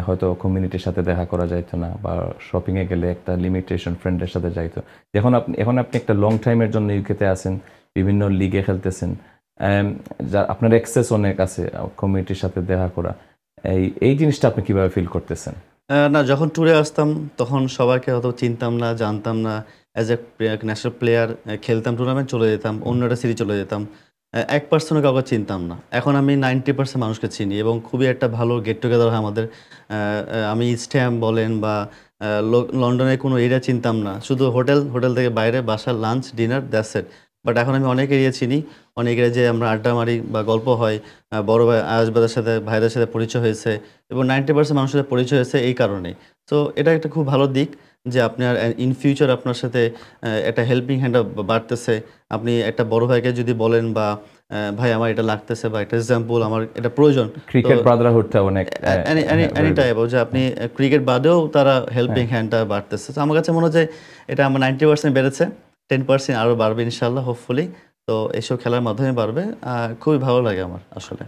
হয়তো কমিউনিটির সাথে দেখা করা যাইতো না, বা শপিংয়ে গেলে একটা লিমিটেশন ফ্রেন্ডের সাথে যাইতো। এখন আপনি একটা লং টাইমের জন্য ইউকেতে আছেন, বিভিন্ন লিগে খেলতেছেন, যা আপনার অ্যাক্সেস অনেক আছে কমিউনিটির সাথে দেখা করা, এই জিনিসটা আপনি কিভাবে ফিল করতেছেন? না, যখন ট্যুরে আসতাম তখন সবাইকে হয়তো চিনতাম না, জানতাম না। অ্যাজ এ ন্যাশনাল প্লেয়ার খেলতাম, টুর্নামেন্ট চলে যেতাম, অন্য একটা সিরিজ চলে যেতাম, 1% কাউকে চিনতাম না। এখন আমি 90% মানুষকে চিনি, এবং খুবই একটা ভালো গেট টুগেদার হয় আমাদের। আমি ইস্ট হ্যাম বলেন বা লন্ডনের কোনো এরিয়া চিনতাম না, শুধু হোটেল থেকে বাইরে, বাসার lunch, dinner, that's it. But এখন আমি অনেক এরিয়া চিনি, অনেক এরিয়া যে আমরা আড্ডা মারি বা গল্প হয়, বড় ভাই আয়াজবাদের সাথে, ভাইদের সাথে পরিচয় হয়েছে, এবং 90% মানুষের সাথে পরিচয় হয়েছে এই কারণেই। তো এটা একটা খুব ভালো দিক, যে আপনার ইন ফিউচার আপনার সাথে একটা হেল্পিং হ্যান্ডটা বাড়তেছে। আপনি একটা বড় ভাইকে যদি বলেন, বা ভাই আমার এটা লাগতেছে, বা একটা এক্সাম্পল আমার এটা প্রয়োজন, ক্রিকেট ব্রাদারহুডটা অনেক এনি টাইপ, যে আপনি ক্রিকেট বাদেও তারা হেল্পিং হ্যান্ডটা বাড়তেছে। তো আমার কাছে মনে হয় যে এটা আমার 90% বেড়েছে, 10% আরও বাড়বে ইনশাল্লাহ, হোপফুলি। তো এইসব খেলার মাধ্যমে বাড়বে, খুবই ভালো লাগে আমার আসলে।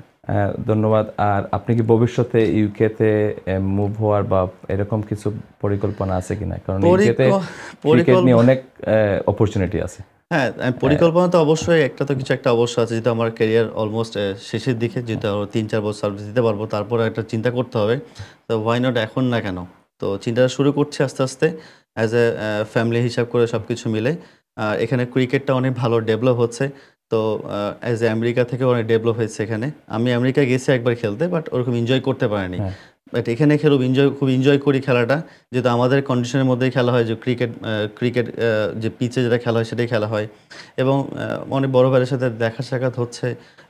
ধন্যবাদ। আর আপনি কি ভবিষ্যতে ইউকেতে মুভ হওয়ার বা এরকম কিছু পরিকল্পনা আছে কিনা? কারণ ইউকেতে ক্রিকেট নিয়ে অনেক অপরচুনিটি আছে। হ্যাঁ, পরিকল্পনা তো অবশ্যই একটা, তো কিছু একটা অবশ্যই আছে। যেহেতু আমার ক্যারিয়ার অলমোস্ট শেষের দিকে, যেহেতু আরও 3-4 বছর সার্ভিস দিতে পারবো, তারপরে একটা চিন্তা করতে হবে। তো হোয়াই নট এখন না কেন? তো চিন্তাটা শুরু করছি আস্তে আস্তে, অ্যাজ এ ফ্যামিলি হিসাব করে সব কিছু মিলে। এখানে ক্রিকেটটা অনেক ভালো ডেভেলপ হচ্ছে। তো অ্যাজ এ আমেরিকা থেকেও অনেক ডেভেলপ হয়েছে এখানে। আমি আমেরিকা গেছি একবার খেলতে, বাট ওরকম এনজয় করতে পারিনি। বাট এখানে খুব এনজয় করি খেলাটা, যেহেতু আমাদের কন্ডিশনের মধ্যেই খেলা হয়, যে ক্রিকেট যে পিচে যেটা খেলা হয় সেটাই খেলা হয়, এবং অনেক বড় ভাইয়ের সাথে দেখা সাক্ষাৎ হচ্ছে,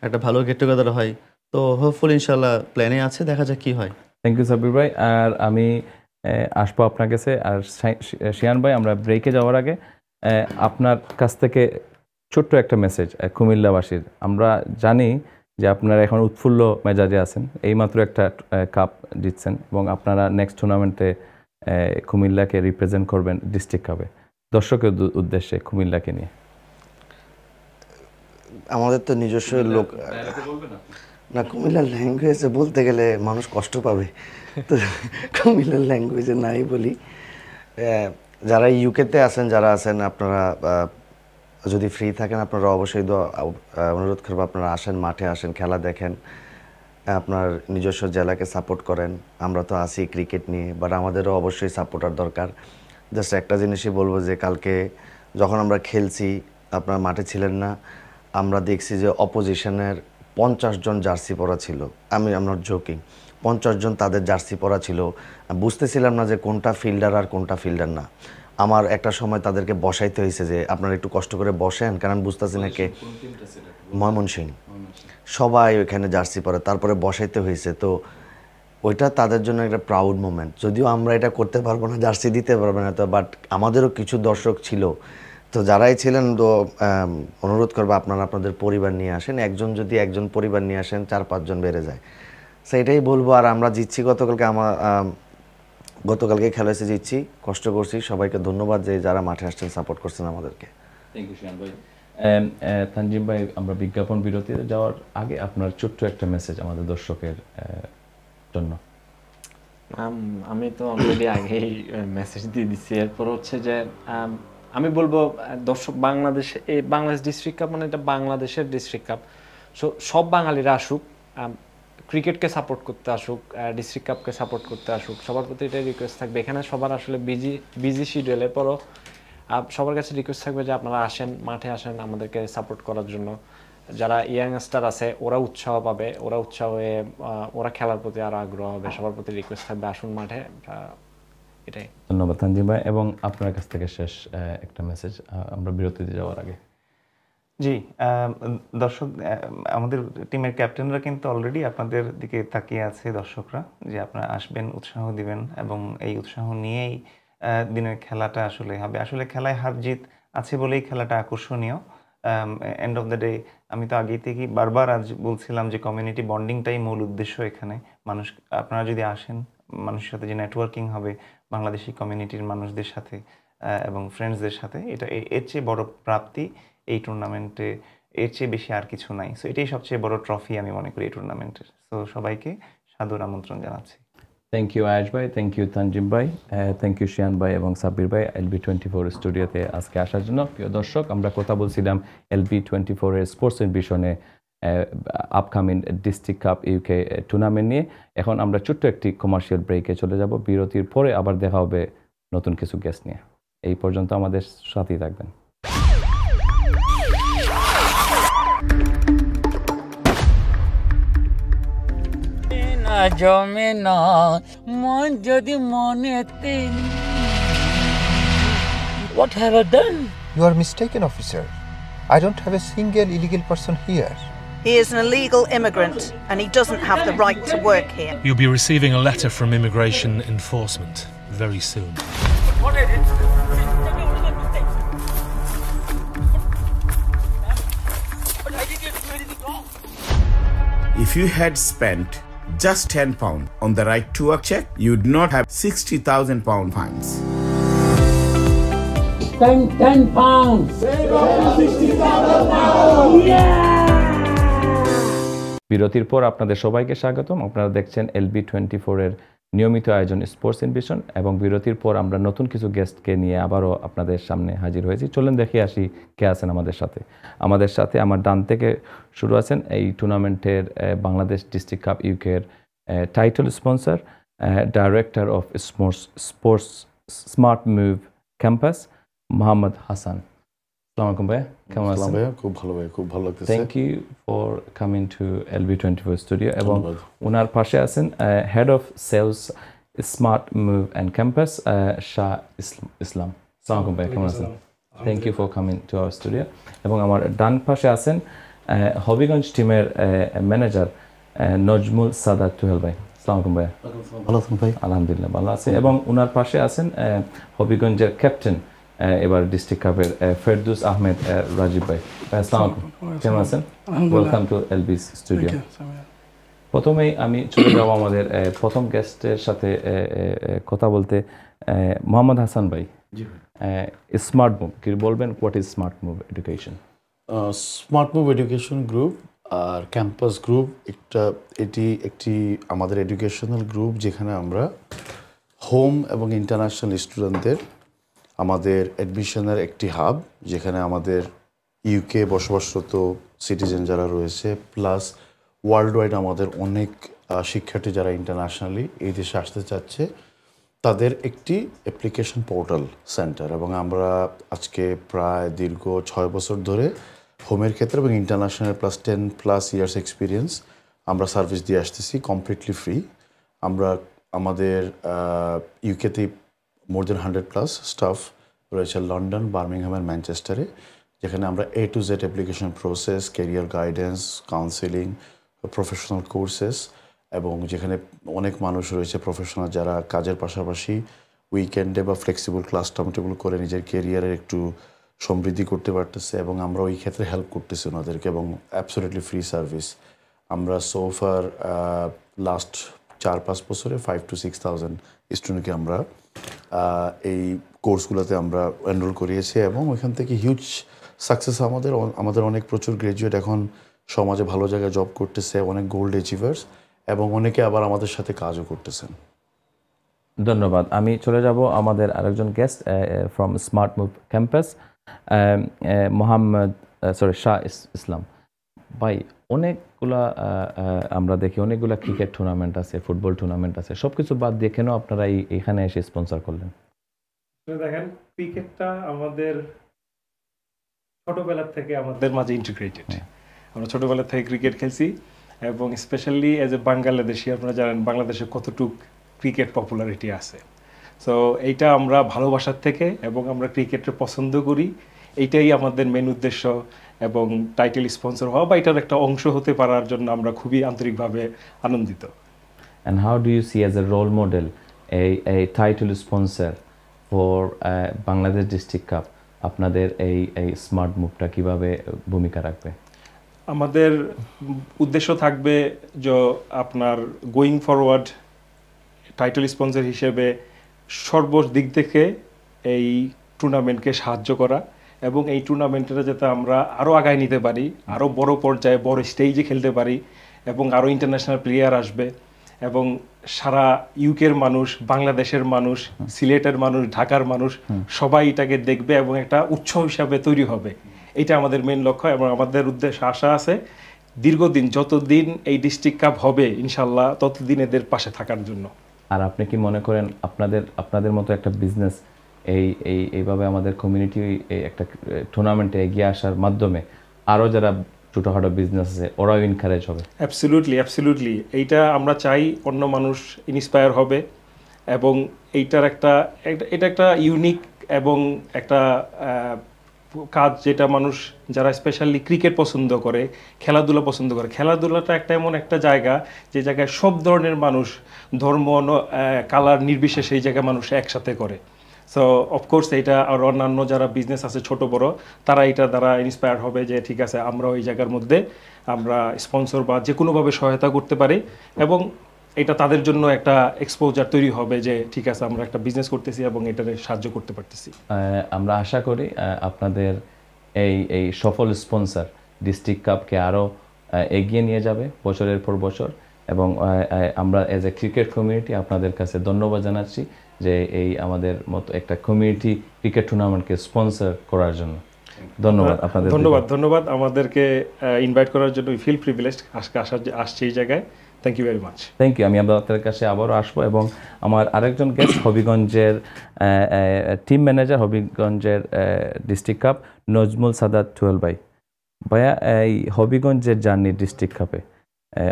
একটা ভালো গেট টুগেদার হয়। তো হোপফুলি ইনশাল্লাহ প্ল্যানে আছে, দেখা যাক কী হয়। থ্যাংক ইউ সাব্বির ভাই। আর আমি আসবো আপনার কাছে। আর শিয়ান ভাই, আমরা ব্রেকে যাওয়ার আগে আপনার কাছ থেকে ছোট্ট একটা মেসেজ কুমিল্লাবাসীর। আমরা জানি যে আপনারা এখন উৎফুল্ল মেজাজে আছেন, এইমাত্র একটা কাপ জিতছেন, এবং আপনারা নেক্সট টুর্নামেন্টে কুমিল্লাকে রিপ্রেজেন্ট করবেন ডিস্ট্রিক্ট কাপে। দর্শকের উদ্দেশ্যে কুমিল্লাকে নিয়ে আমাদের তো নিজস্ব লোক না, কুমিল্লার ল্যাঙ্গুয়েজে বলতে গেলে মানুষ কষ্ট পাবে, তো কুমিল্লার ল্যাঙ্গুয়েজে নাই বলি। যারা ইউকেতে আছেন, যারা আছেন, আপনারা যদি ফ্রি থাকেন, আপনারা অবশ্যই অনুরোধ করবো আপনারা আসেন, মাঠে আসেন, খেলা দেখেন, আপনার নিজস্ব জেলাকে সাপোর্ট করেন। আমরা তো আসি ক্রিকেট নিয়ে, বাট আমাদেরও অবশ্যই সাপোর্টার দরকার। জাস্ট একটা জিনিসই বলবো, যে কালকে যখন আমরা খেলছি, আপনারা মাঠে ছিলেন না, আমরা দেখছি যে অপোজিশনের 50 জন জার্সি পরা ছিল। আমি নট জোকিং, 50 জন তাদের জার্সি পরা ছিল। বুঝতেছিলাম না যে কোনটা ফিল্ডার আর কোনটা ফিল্ডার না। আমার একটা সময় তাদেরকে বসাইতে হয়েছে, যে আপনারা একটু কষ্ট করে বসেন, কারণ বুঝতেছি না কে। ময়মনসিংহ, সবাই ওইখানে জার্সি পরে, তারপরে বসাইতে হয়েছে। তো ওইটা তাদের জন্য একটা প্রাউড মোমেন্ট। যদিও আমরা এটা করতে পারবো না, জার্সি দিতে পারবো না, তো বাট আমাদেরও কিছু দর্শক ছিল, তো যারাই ছিলেন তো অনুরোধ করবো আপনারা আপনাদের পরিবার নিয়ে আসেন। যদি একজন পরিবার নিয়ে আসেন 4-5 জন বেড়ে যায়, সেইটাই বলবো। আর আমরা জিতছি গতকালকে খেলা হয়েছে, জিতছি, কষ্ট করছি। সবাইকে ধন্যবাদ যে যারা মাঠে আসছেন, সাপোর্ট করছেন আমাদেরকে। থ্যাংক ইউ শিয়ান ভাই। তানজিম ভাই, আমরা বিজ্ঞাপন বিরতিতে যাওয়ার আগে আপনার ছোট্ট একটা মেসেজ আমাদের দর্শকের জন্য। আমি তো অলরেডি আগেই মেসেজ দিয়ে দিচ্ছি। এরপর হচ্ছে যে আমি বলবো দর্শক, বাংলাদেশ ডিস্ট্রিক্ট কাপ মানে এটা বাংলাদেশের ডিস্ট্রিক্ট কাপ। সব বাঙালিরা আসুক, ক্রিকেটকে সাপোর্ট করতে আসুক, ডিস্ট্রিক্ট কাপকে সাপোর্ট করতে আসুক। সবার প্রতি এটাই রিকোয়েস্ট থাকবে। এখানে সবার আসলে বিজি শিডিউলের পরও সবার কাছে রিকোয়েস্ট থাকবে যে আপনারা আসেন, মাঠে আসেন আমাদেরকে সাপোর্ট করার জন্য। যারা ইয়াংস্টার আছে ওরা উৎসাহ পাবে, ওরা উৎসাহ হয়ে ওরা খেলার প্রতি আরো আগ্রহ হবে। সবার প্রতি রিকোয়েস্ট থাকবে আসুন মাঠে, এটাই। ধন্যবাদ তানজিম ভাই। এবং আপনার কাছ থেকে শেষ একটা মেসেজ আমরা বিরতিতে যাওয়ার আগে। জি, দর্শক, আমাদের টিমের ক্যাপ্টেনরা কিন্তু অলরেডি আপনাদের দিকে তাকিয়ে আছে, দর্শকরা, যে আপনারা আসবেন, উৎসাহ দিবেন, এবং এই উৎসাহ নিয়েই দিনের খেলাটা আসলে হবে। আসলে খেলায় হার জিত আছে বলেই খেলাটা আকর্ষণীয়। এন্ড অফ দ্য ডে, আমি তো আগেই থেকেই বারবার আজ বলছিলাম যে কমিউনিটি বন্ডিংটাই মূল উদ্দেশ্য এখানে। আপনারা যদি আসেন, মানুষের সাথে যে নেটওয়ার্কিং হবে বাংলাদেশি কমিউনিটির মানুষদের সাথে এবং ফ্রেন্ডসদের সাথে, এটা এর চেয়ে বড় প্রাপ্তি এই টুর্নামেন্টে, এর চেয়ে বেশি আর কিছু নাই। সো এটাই সবচেয়ে বড় ট্রফি আমি মনে করি এই টুর্নামেন্টের। সো সবাইকে সাদর আমন্ত্রণ জানাচ্ছি। থ্যাংক ইউ আয়েশ ভাই, থ্যাংক ইউ তানজিম ভাই, থ্যাংক ইউ শিয়ান ভাই এবং সাব্বির ভাই LB24 স্টুডিওতে আজকে আসার জন্য। প্রিয় দর্শক, আমরা কথা বলছিলাম LB24 এর স্পোর্টস এডমিশনে upcoming district cup UK tournament নিয়ে। এখন আমরা ছোট্ট একটি কমার্শিয়াল ব্রেকে চলে যাব। বিরতির পরে আবার দেখা হবে নতুন কিছু গেস্ট নিয়ে। এই পর্যন্ত আমাদের সাথেই থাকবেন। জমে না মন যদি মনেতে। What have I done? You are mistaken, officer. I don't have a single illegal person here. He is an illegal immigrant and he doesn't have the right to work here. You'll be receiving a letter from Immigration Enforcement very soon. If you had spent just £10 on the right to work check, you would not have £60,000 fines. Spend £10. Save up to £60,000. Yeah! বিরতির পর আপনাদের সবাইকে স্বাগতম। আপনারা দেখছেন LB24 এর নিয়মিত আয়োজন স্পোর্টস ইনভিশন, এবং বিরতির পর আমরা নতুন কিছু গেস্টকে নিয়ে আবারও আপনাদের সামনে হাজির হয়েছি। চলুন দেখে আসি কে আছেন আমাদের সাথে। আমাদের সাথে আমার ডান থেকে শুরু আছেন এই টুর্নামেন্টের বাংলাদেশ ডিস্ট্রিক্ট কাপ ইউকের title sponsor, director of sports Smart Move Campus, Mohammad Hasan. আসসালামু আলাইকুম ভাই, কেমন আছেন? ভাইয়া, খুব ভালো ভাই, খুব ভালো লাগতেছে। Thank you for coming to LB24 studio. এবং ওনার পাশে আছেন head of sales smart Move and Campus, Shah Islam. আসসালামু আলাইকুম ভাই, কেমন আছেন? Thank you for coming to our studio. এবং আমার ডান পাশে আছেন হবিগঞ্জ টিমের ম্যানেজার নজমুল সাদাত তুহেল ভাই। আসসালামু আলাইকুম ভাই, ভালো আছেন ভাই? আলহামদুলিল্লাহ ভালো আছে। এবং ওনার পাশে আছেন হবিগঞ্জের ক্যাপ্টেন এবার ডিস্ট্রিক্ট কাপের ফেরদৌস আহমেদ রাজীব ভাই। আসসালামু আলাইকুম, কেমন আছেন? Welcome to LB studio. প্রথমেই আমি চলে যাব আমাদের প্রথম গেস্টের সাথে কথা বলতে। মোহাম্মদ হাসান ভাই, স্মার্ট মুভ কি বলবেন? What is smart move education? Smart move education group আর ক্যাম্পাস গ্রুপ, এটি একটি আমাদের এডুকেশনাল গ্রুপ যেখানে আমরা হোম এবং ইন্টারন্যাশনাল স্টুডেন্টদের আমাদের অ্যাডমিশনের একটি হাব, যেখানে আমাদের ইউকে বসবাসরত সিটিজেন যারা রয়েছে, প্লাস ওয়ার্ল্ড ওয়াইড আমাদের অনেক শিক্ষার্থী যারা ইন্টারন্যাশনালি এই দেশে আসতে চাচ্ছে, তাদের একটি অ্যাপ্লিকেশন পোর্টাল সেন্টার। এবং আমরা আজকে প্রায় দীর্ঘ 6 বছর ধরে হোমের ক্ষেত্রে এবং ইন্টারন্যাশনাল প্লাস 10+ ইয়ার্স এক্সপিরিয়েন্স আমরা সার্ভিস দিয়ে আসতেছি কমপ্লিটলি ফ্রি। আমরা আমাদের ইউকেতেই মোর দেন 100+ স্টাফ রয়েছে লন্ডন, বার্মিংহাম আর ম্যানচেস্টারে, যেখানে আমরা A to Z application process, career guidance, counselling, professional courses এবং যেখানে অনেক মানুষ রয়েছে প্রফেশনাল যারা কাজের পাশাপাশি উইকেন্ডে বা ফ্লেক্সিবল ক্লাস টাইমটেবল করে নিজের কেরিয়ারের একটু সমৃদ্ধি করতে পারতেছে এবং আমরা ওই ক্ষেত্রে হেল্প করতেছি ওনাদেরকে এবং অ্যাবসোলিউটলি ফ্রি সার্ভিস। আমরা সোফার লাস্ট 4-5 বছরে 5,000 to 6,000 স্টুডেন্টকে আমরা এই কোর্সগুলোতে আমরা এনরোল করিয়েছি এবং ওইখান থেকে হিউজ সাকসেস আমাদের অনেক প্রচুর গ্র্যাজুয়েট এখন সমাজে ভালো জায়গায় জব করতেছে, অনেক গোল্ড অ্যাচিভার্স এবং অনেকে আবার আমাদের সাথে কাজও করতেছেন। ধন্যবাদ। আমি চলে যাব আমাদের আরেকজন guest from Smart Move Campus, Shah Islam ভাই। অনেকগুলা আমরা দেখি অনেকগুলা ক্রিকেট টুর্নামেন্ট আছে, ফুটবল টুর্নামেন্ট আছে, সবকিছু বাদ দিয়ে কেন আপনারা এখানে এসে স্পন্সর করলেন? দেখেন, ক্রিকেটটা আমাদের ছোটবেলা থেকে আমাদের মাঝে ইন্টিগ্রেটেড। আমরা ছোটবেলা থেকে ক্রিকেট খেলছি এবং স্পেশালি এজ এ বাংলাদেশি আপনারা জানেন বাংলাদেশে কতটুক ক্রিকেট পপুলারিটি আছে। সো এইটা আমরা ভালোবাসার থেকে এবং আমরা ক্রিকেটটা পছন্দ করি, এইটাই আমাদের মেন উদ্দেশ্য এবং টাইটেল স্পন্সর হওয়া বা এটার একটা অংশ হতে পারার জন্য আমরা খুবই আন্তরিকভাবে আনন্দিত। And how do you see as a role model a title sponsor for Bangladesh District Cup? আপনাদের এই স্মার্ট মুভটা কিভাবে ভূমিকা রাখবে? আমাদের উদ্দেশ্য থাকবে যে আপনার গোয়িং ফরওয়ার্ড টাইটেল স্পন্সর হিসেবে সর্বদিক থেকে এই টুর্নামেন্টকে সাহায্য করা এবং এই টুর্নামেন্টটা যাতে আমরা আরও আগায় নিতে পারি, আরও বড় পর্যায়ে বড় স্টেজে খেলতে পারি এবং আরও ইন্টারন্যাশনাল প্লেয়ার আসবে এবং সারা ইউকের মানুষ, বাংলাদেশের মানুষ, সিলেটের মানুষ, ঢাকার মানুষ সবাই এটাকে দেখবে এবং একটা উৎসব হিসাবে তৈরি হবে। এটা আমাদের মেন লক্ষ্য এবং আমাদের উদ্দেশ্য আশা আছে দীর্ঘদিন যতদিন এই ডিস্ট্রিক্ট কাপ হবে ইনশাল্লাহ ততদিন এদের পাশে থাকার জন্য। আর আপনি কি মনে করেন আপনাদের মতো একটা বিজনেস এইভাবে আমাদের কমিউনিটি একটা টুর্নামেন্টে এগিয়ে আসার মাধ্যমে আরও যারা ছোটোখাটো বিজনেস আছে ওরাও এনকারেজ হবে? অ্যাবসলিউটলি এইটা আমরা চাই অন্য মানুষ ইন্সপায়ার হবে এবং এটা একটা ইউনিক এবং একটা কাজ যেটা মানুষ যারা স্পেশালি ক্রিকেট পছন্দ করে, খেলাধুলা পছন্দ করে, খেলাধুলাটা একটা এমন একটা জায়গা যে জায়গায় সব ধরনের মানুষ ধর্ম কালার নির্বিশেষে এই জায়গায় মানুষ একসাথে করে। সো অফকোর্স এইটা আর অন্যান্য যারা বিজনেস আছে ছোট বড় তারা এটা দ্বারা ইন্সপায়ার হবে যে ঠিক আছে আমরা ওই জায়গার মধ্যে আমরা স্পন্সর বা যে কোনোভাবে সহায়তা করতে পারি এবং এটা তাদের জন্য একটা এক্সপোজার তৈরি হবে যে ঠিক আছে আমরা একটা বিজনেস করতেছি এবং এটাতে সাহায্য করতে পারতেছি। আমরা আশা করি আপনাদের এই সফল স্পন্সর ডিস্ট্রিক্ট কাপকে আরও এগিয়ে নিয়ে যাবে বছরের পর বছর এবং আমরা এজ এ ক্রিকেট কমিউনিটি আপনাদের কাছে ধন্যবাদ জানাচ্ছি যে এই আমাদের মতো একটা কমিউনিটি ক্রিকেট টুর্নামেন্টকে স্পন্সর করার জন্য। ধন্যবাদ আপনাদের। ধন্যবাদ আমাদেরকে ইনভাইট করার জন্য। উই ফিল প্রিভিলেজড আজকে আসছি এই জায়গায়। Thank you very much. Thank you. আমি আপনাদের কাছে আবারও আসবো এবং আমার আরেকজন গেস্ট হবিগঞ্জের টিম ম্যানেজার হবিগঞ্জের ডিস্ট্রিক্ট কাপ নজমুল সাদাত টুয়েল ভাইয়া, এই হবিগঞ্জের জার্নি ডিস্ট্রিক্ট কাপে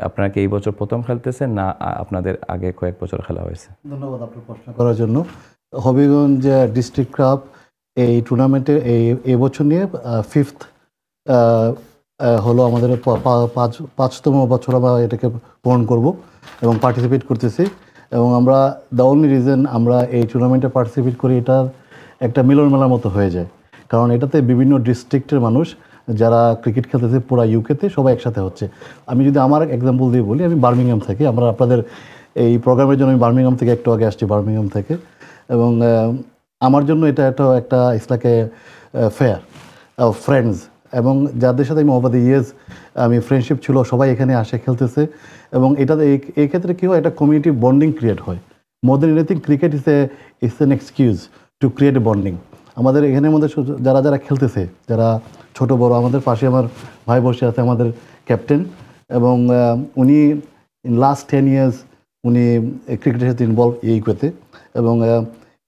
আপনারা কি এই বছর প্রথম খেলতেছেন না আপনাদের আগে কয়েক বছর খেলা হয়েছে? ধন্যবাদ আপনার প্রশ্ন করার জন্য। হবিগঞ্জ ডিস্ট্রিক্ট কাপ এই টুর্নামেন্টে এই বছর নিয়ে 5th হলো আমাদের 5তম বছর আমরা এটাকে পূরণ করব এবং পার্টিসিপেট করতেছি এবং আমরা দ্য অনলি রিজন আমরা এই টুর্নামেন্টে পার্টিসিপেট করি এটার একটা মিলন মেলার মতো হয়ে যায়, কারণ এটাতে বিভিন্ন ডিস্ট্রিক্টের মানুষ যারা ক্রিকেট খেলতেছে পুরো ইউকেতে সবাই একসাথে হচ্ছে। আমি যদি আমার এক্সাম্পল দিয়ে বলি, আমি বার্মিংহাম থেকে, আমরা আপনাদের এই প্রোগ্রামের জন্য আমি বার্মিংহাম থেকে একটু আগে আসছি বার্মিংহাম থেকে এবং আমার জন্য এটা একটা ইসলাকে ফেয়ার ফ্রেন্ডস এবং যাদের সাথে আমি ওভার দ্য ইয়ার্স আমি ফ্রেন্ডশিপ ছিল সবাই এখানে আসে খেলতেছে এবং এটাতে এই ক্ষেত্রে কী হয় একটা কমিউনিটি বন্ডিং ক্রিয়েট হয়। More than anything cricket is an excuse to create a bonding. আমাদের এখানের মধ্যে যারা খেলতেছে, যারা ছোট বড়, আমাদের পাশে আমার ভাই বসে আছে আমাদের ক্যাপ্টেন এবং উনি ইন লাস্ট 10 years উনি ক্রিকেটের সাথে ইনভলভ ইউকেতে এবং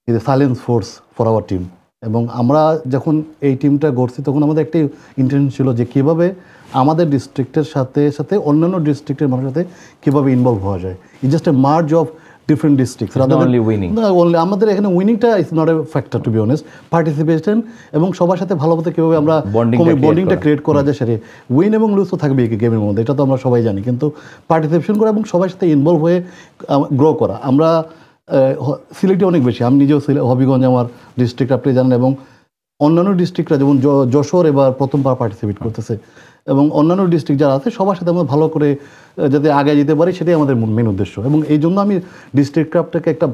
is a silence force for our team. এবং আমরা যখন এই টিমটা গড়ছি তখন আমাদের একটাই ইন্টেনশন ছিল যে কীভাবে আমাদের ডিস্ট্রিক্টের সাথে সাথে অন্যান্য ডিস্ট্রিক্টের মানুষের সাথে কীভাবে ইনভলভ হওয়া যায়। It just a merge of different districts. It's not only winning. না, only আমাদের এখানে উইনিংটা is not a factor to be honest, participation এবং সবার সাথে ভালো মতো কীভাবে আমরা বন্ডিংটা ক্রিয়েট করা যায় সেটা উইন এবং লুজ তো থাকবেই গেমের মধ্যে, এটা তো আমরা সবাই জানি, কিন্তু পার্টিসিপেশন করা এবং সবার সাথে ইনভলভ হয়ে গ্রো করা। আমরা সিলেটে অনেক বেশি, আমি নিজেও হবিগঞ্জ আমার ডিস্ট্রিক্ট আপনি জানেন, এবং অন্যান্য ডিস্ট্রিক্টরা যেমন যশোর এবার প্রথমবার পার্টিসিপেট করতেছে, এবং অন্যান্য ডিস্ট্রিক্ট যারা আছে সবার সাথে আমরা ভালো করে যাতে আগে যেতে পারি সেটাই আমাদের মেন উদ্দেশ্য, এবং এই জন্য আমি ডিস্ট্রিক্ট কাপটাকে একটা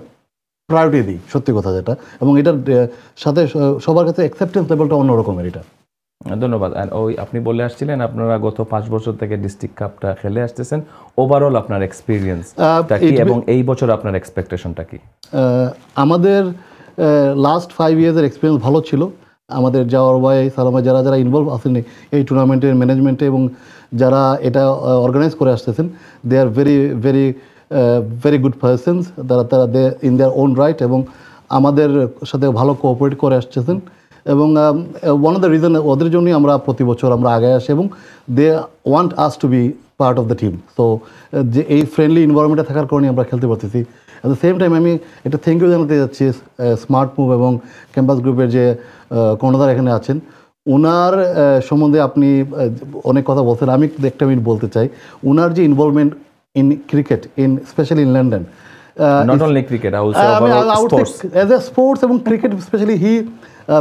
প্রায়োরিটি দিই, সত্যি কথা যেটা, এবং এটার সাথে সবার কাছে অ্যাকসেপ্টেন্স লেভেলটা অন্যরকমের এটা। ধন্যবাদ। আর ওই আপনি বলে আসছিলেন আপনারা গত 5 বছর থেকে ডিস্ট্রিক্ট কাপটা খেলে আসতেছেন, ওভারঅল আপনার এক্সপিরিয়েন্সটা কি এবং এই বছর আপনার এক্সপেকটেশনটা কি? আমাদের লাস্ট 5 ইয়ার্সের এক্সপিরিয়েন্স ভালো ছিল। আমাদের জাওয়ার ভাই, সালামা, যারা যারা ইনভলভ আছেন এই টুর্নামেন্টের ম্যানেজমেন্টে এবং যারা এটা অর্গানাইজ করে আসতেছেন, they are very very very good persons, তারা they in their own right, এবং আমাদের সাথে ভালো কোঅপারেট করে আসতেছেন, এবং ওয়ান অফ দ্য রিজন ওদের জন্যই আমরা প্রতি বছর আমরা আগে আসি, এবং they want us to be part of the team. তো যে এই ফ্রেন্ডলি এনভায়রনমেন্টে থাকার কারণে আমরা খেলতে পারতেছি। অ্যাট দ্য সেম টাইম আমি একটা থ্যাংক ইউ জানাতে যাচ্ছি স্মার্ট মুভ এবং ক্যাম্পাস গ্রুপের যে কর্ণধার এখানে আছেন, ওনার সম্বন্ধে আপনি অনেক কথা বলছেন, আমি একটা মিনিট বলতে চাই। ওনার যে involvement in cricket, in specially in London, not only cricket, also sports, as a sports এবং ক্রিকেট স্পেশালি হি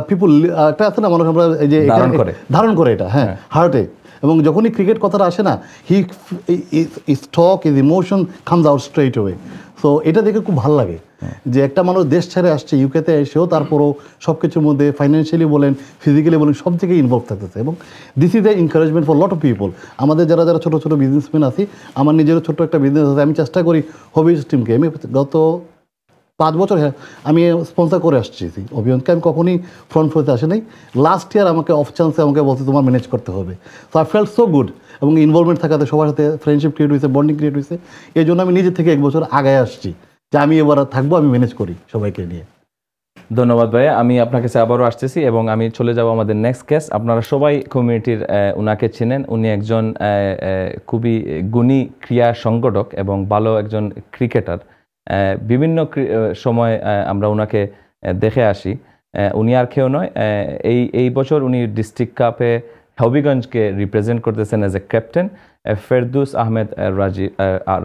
পিপল একটা আছে না মানুষ আমরা এই যে ধারণ করে এটা, হ্যাঁ, হার্টে, এবং যখনই ক্রিকেট কথাটা আসে না, his talk, his emotion comes out straight way. So এটা দেখে খুব ভালো লাগে যে একটা মানুষ দেশ ছেড়ে আসছে ইউকেতে এসেও তারপরও সব কিছুর মধ্যে ফাইন্যান্সিয়ালি বলেন, ফিজিক্যালি বলেন, সব থেকে ইনভলভ থাকতেছে, এবং this is a encouragement for lot of people. আমাদের যারা যারা ছোটো ছোটো বিজনেসম্যান আছি, আমার নিজেরও ছোট্ট একটা বিজনেস আছে, আমি চেষ্টা করি হবিজ টিমকে, আমি গত 5 বছর আমি স্পন্সর করে আসছি অভিযানকে, আমি কখনই ফ্রন্ট ফ্লোতে আসে নাই। লাস্ট ইয়ার আমাকে অফ চান্সে আমাকে বলছে তোমার ম্যানেজ করতে হবে, so I felt so good, এবং ইনভলভমেন্ট থাকাতে সবার সাথে ফ্রেন্ডশিপ ক্রিয়েট হয়েছে, বন্ডিং ক্রিয়েট হয়েছে। এই জন্য আমি নিজে থেকে 1 বছর আগে আসছি যে আমি এবার থাকবো, আমি ম্যানেজ করি সবাইকে নিয়ে। ধন্যবাদ ভাইয়া, আমি আপনার কাছে আবারও আসতেছি এবং আমি চলে যাব আমাদের নেক্সট গেস্ট। আপনারা সবাই কমিউনিটির উনাকে চিনেন, উনি একজন খুবই গুণী ক্রীড়া সংগঠক এবং ভালো একজন ক্রিকেটার। বিভিন্ন সময় আমরা ওনাকে দেখে আসি। উনি আর কেউ নয়, এই বছর উনি ডিস্ট্রিক্ট কাপে হবিগঞ্জকে রিপ্রেজেন্ট করতেছেন as a captain, Ferdous Ahmed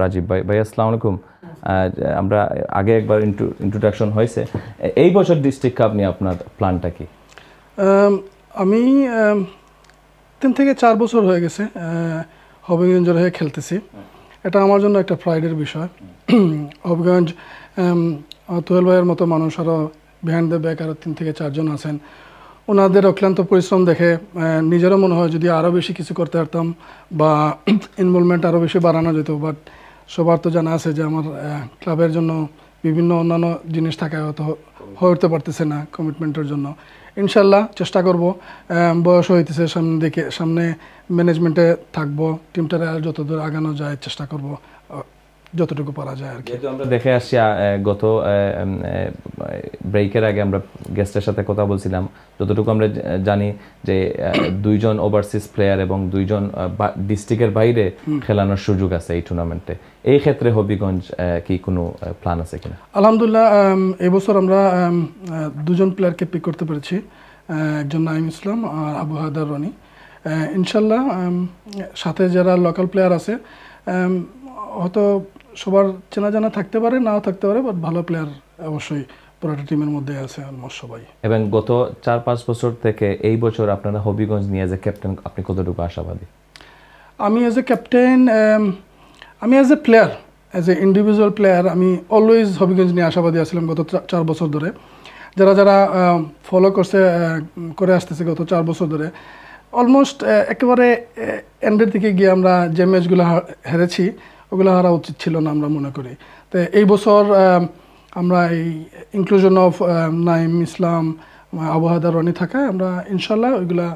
Rajib ভাই। ভাই আসসালামু আলাইকুম। আমরা আগে একবার ইন্ট্রোডাকশন হয়েছে, এই বছর ডিস্ট্রিক্ট কাপ নিয়ে আপনার প্ল্যানটা কি? আমি 3 থেকে 4 বছর হয়ে গেছে হবিগঞ্জের হয়ে খেলতেছি। এটা আমার জন্য একটা প্রাইডের বিষয়। হবিগঞ্জ তোহেল ভাইয়ের মতো মানুষ আরও বিহাইন্ড দ্য ব্যাক আরও 3 থেকে 4 জন আছেন। ওনাদের অক্লান্ত পরিশ্রম দেখে নিজেরও মনে হয় যদি আরও বেশি কিছু করতে পারতাম বা ইনভলভমেন্ট আরও বেশি বাড়ানো যেত, বাট সবার তো জানা আছে যে আমার ক্লাবের জন্য বিভিন্ন অন্যান্য জিনিস থাকায় হয়তো হয়ে উঠতে পারতেছে না কমিটমেন্টের জন্য। ইনশাল্লাহ চেষ্টা করব, বয়স হইতেছে সামনে ম্যানেজমেন্টে থাকবো, টিমটারে আর যতদূর আগানো যায় চেষ্টা করব, যতটুকু পারা যায় আর কি। যেহেতু আমরা দেখে আসছি, গত ব্রেকের আগে আমরা গেস্টের সাথে কথা বলছিলাম, যতটুকু আমরা জানি যে 2 জন ওভারসিজ প্লেয়ার এবং 2 জন ডিস্ট্রিক্টের বাইরে খেলানোর সুযোগ আছে এই টুর্নামেন্টে। এই ক্ষেত্রে হবিগঞ্জ কি কোনো প্ল্যান আছে কিনা? আলহামদুলিল্লাহ, এবছর আমরা 2 জন প্লেয়ারকে পিক করতে পেরেছি, একজন নাইম ইসলাম আর আবু হায়দার রনি। ইনশাল্লাহ সাথে যারা লোকাল প্লেয়ার আছে হয়তো সবার চেনা জানা থাকতে পারে, নাও থাকতে পারে, বাট ভালো প্লেয়ার অবশ্যই পুরোটা টিমের মধ্যে আছে অলমোস্ট সবাই। এবং গত 4-5 বছর থেকে এই বছর আপনারা হবিগঞ্জ নিয়ে এজ এ ক্যাপ্টেন আপনি কতটুকু আশাবাদী? আমি এজ এ ক্যাপ্টেন, আমি as a player, as a individual player আমি অলওয়েজ হবিগঞ্জ নিয়ে আশাবাদী আছিলাম গত 4 বছর ধরে। যারা যারা ফলো করে আসতেছে গত 4 বছর ধরে, অলমোস্ট একেবারে এন্ডের দিকে গিয়ে আমরা যে ম্যাচগুলো হেরেছি ওগুলো হারা উচিত ছিল না আমরা মনে করি। তো এই বছর আমরা এই ইনক্লুশন অফ নাইম ইসলাম, আবু হায়দার রনি থাকায় আমরা ইনশাল্লাহ ওইগুলা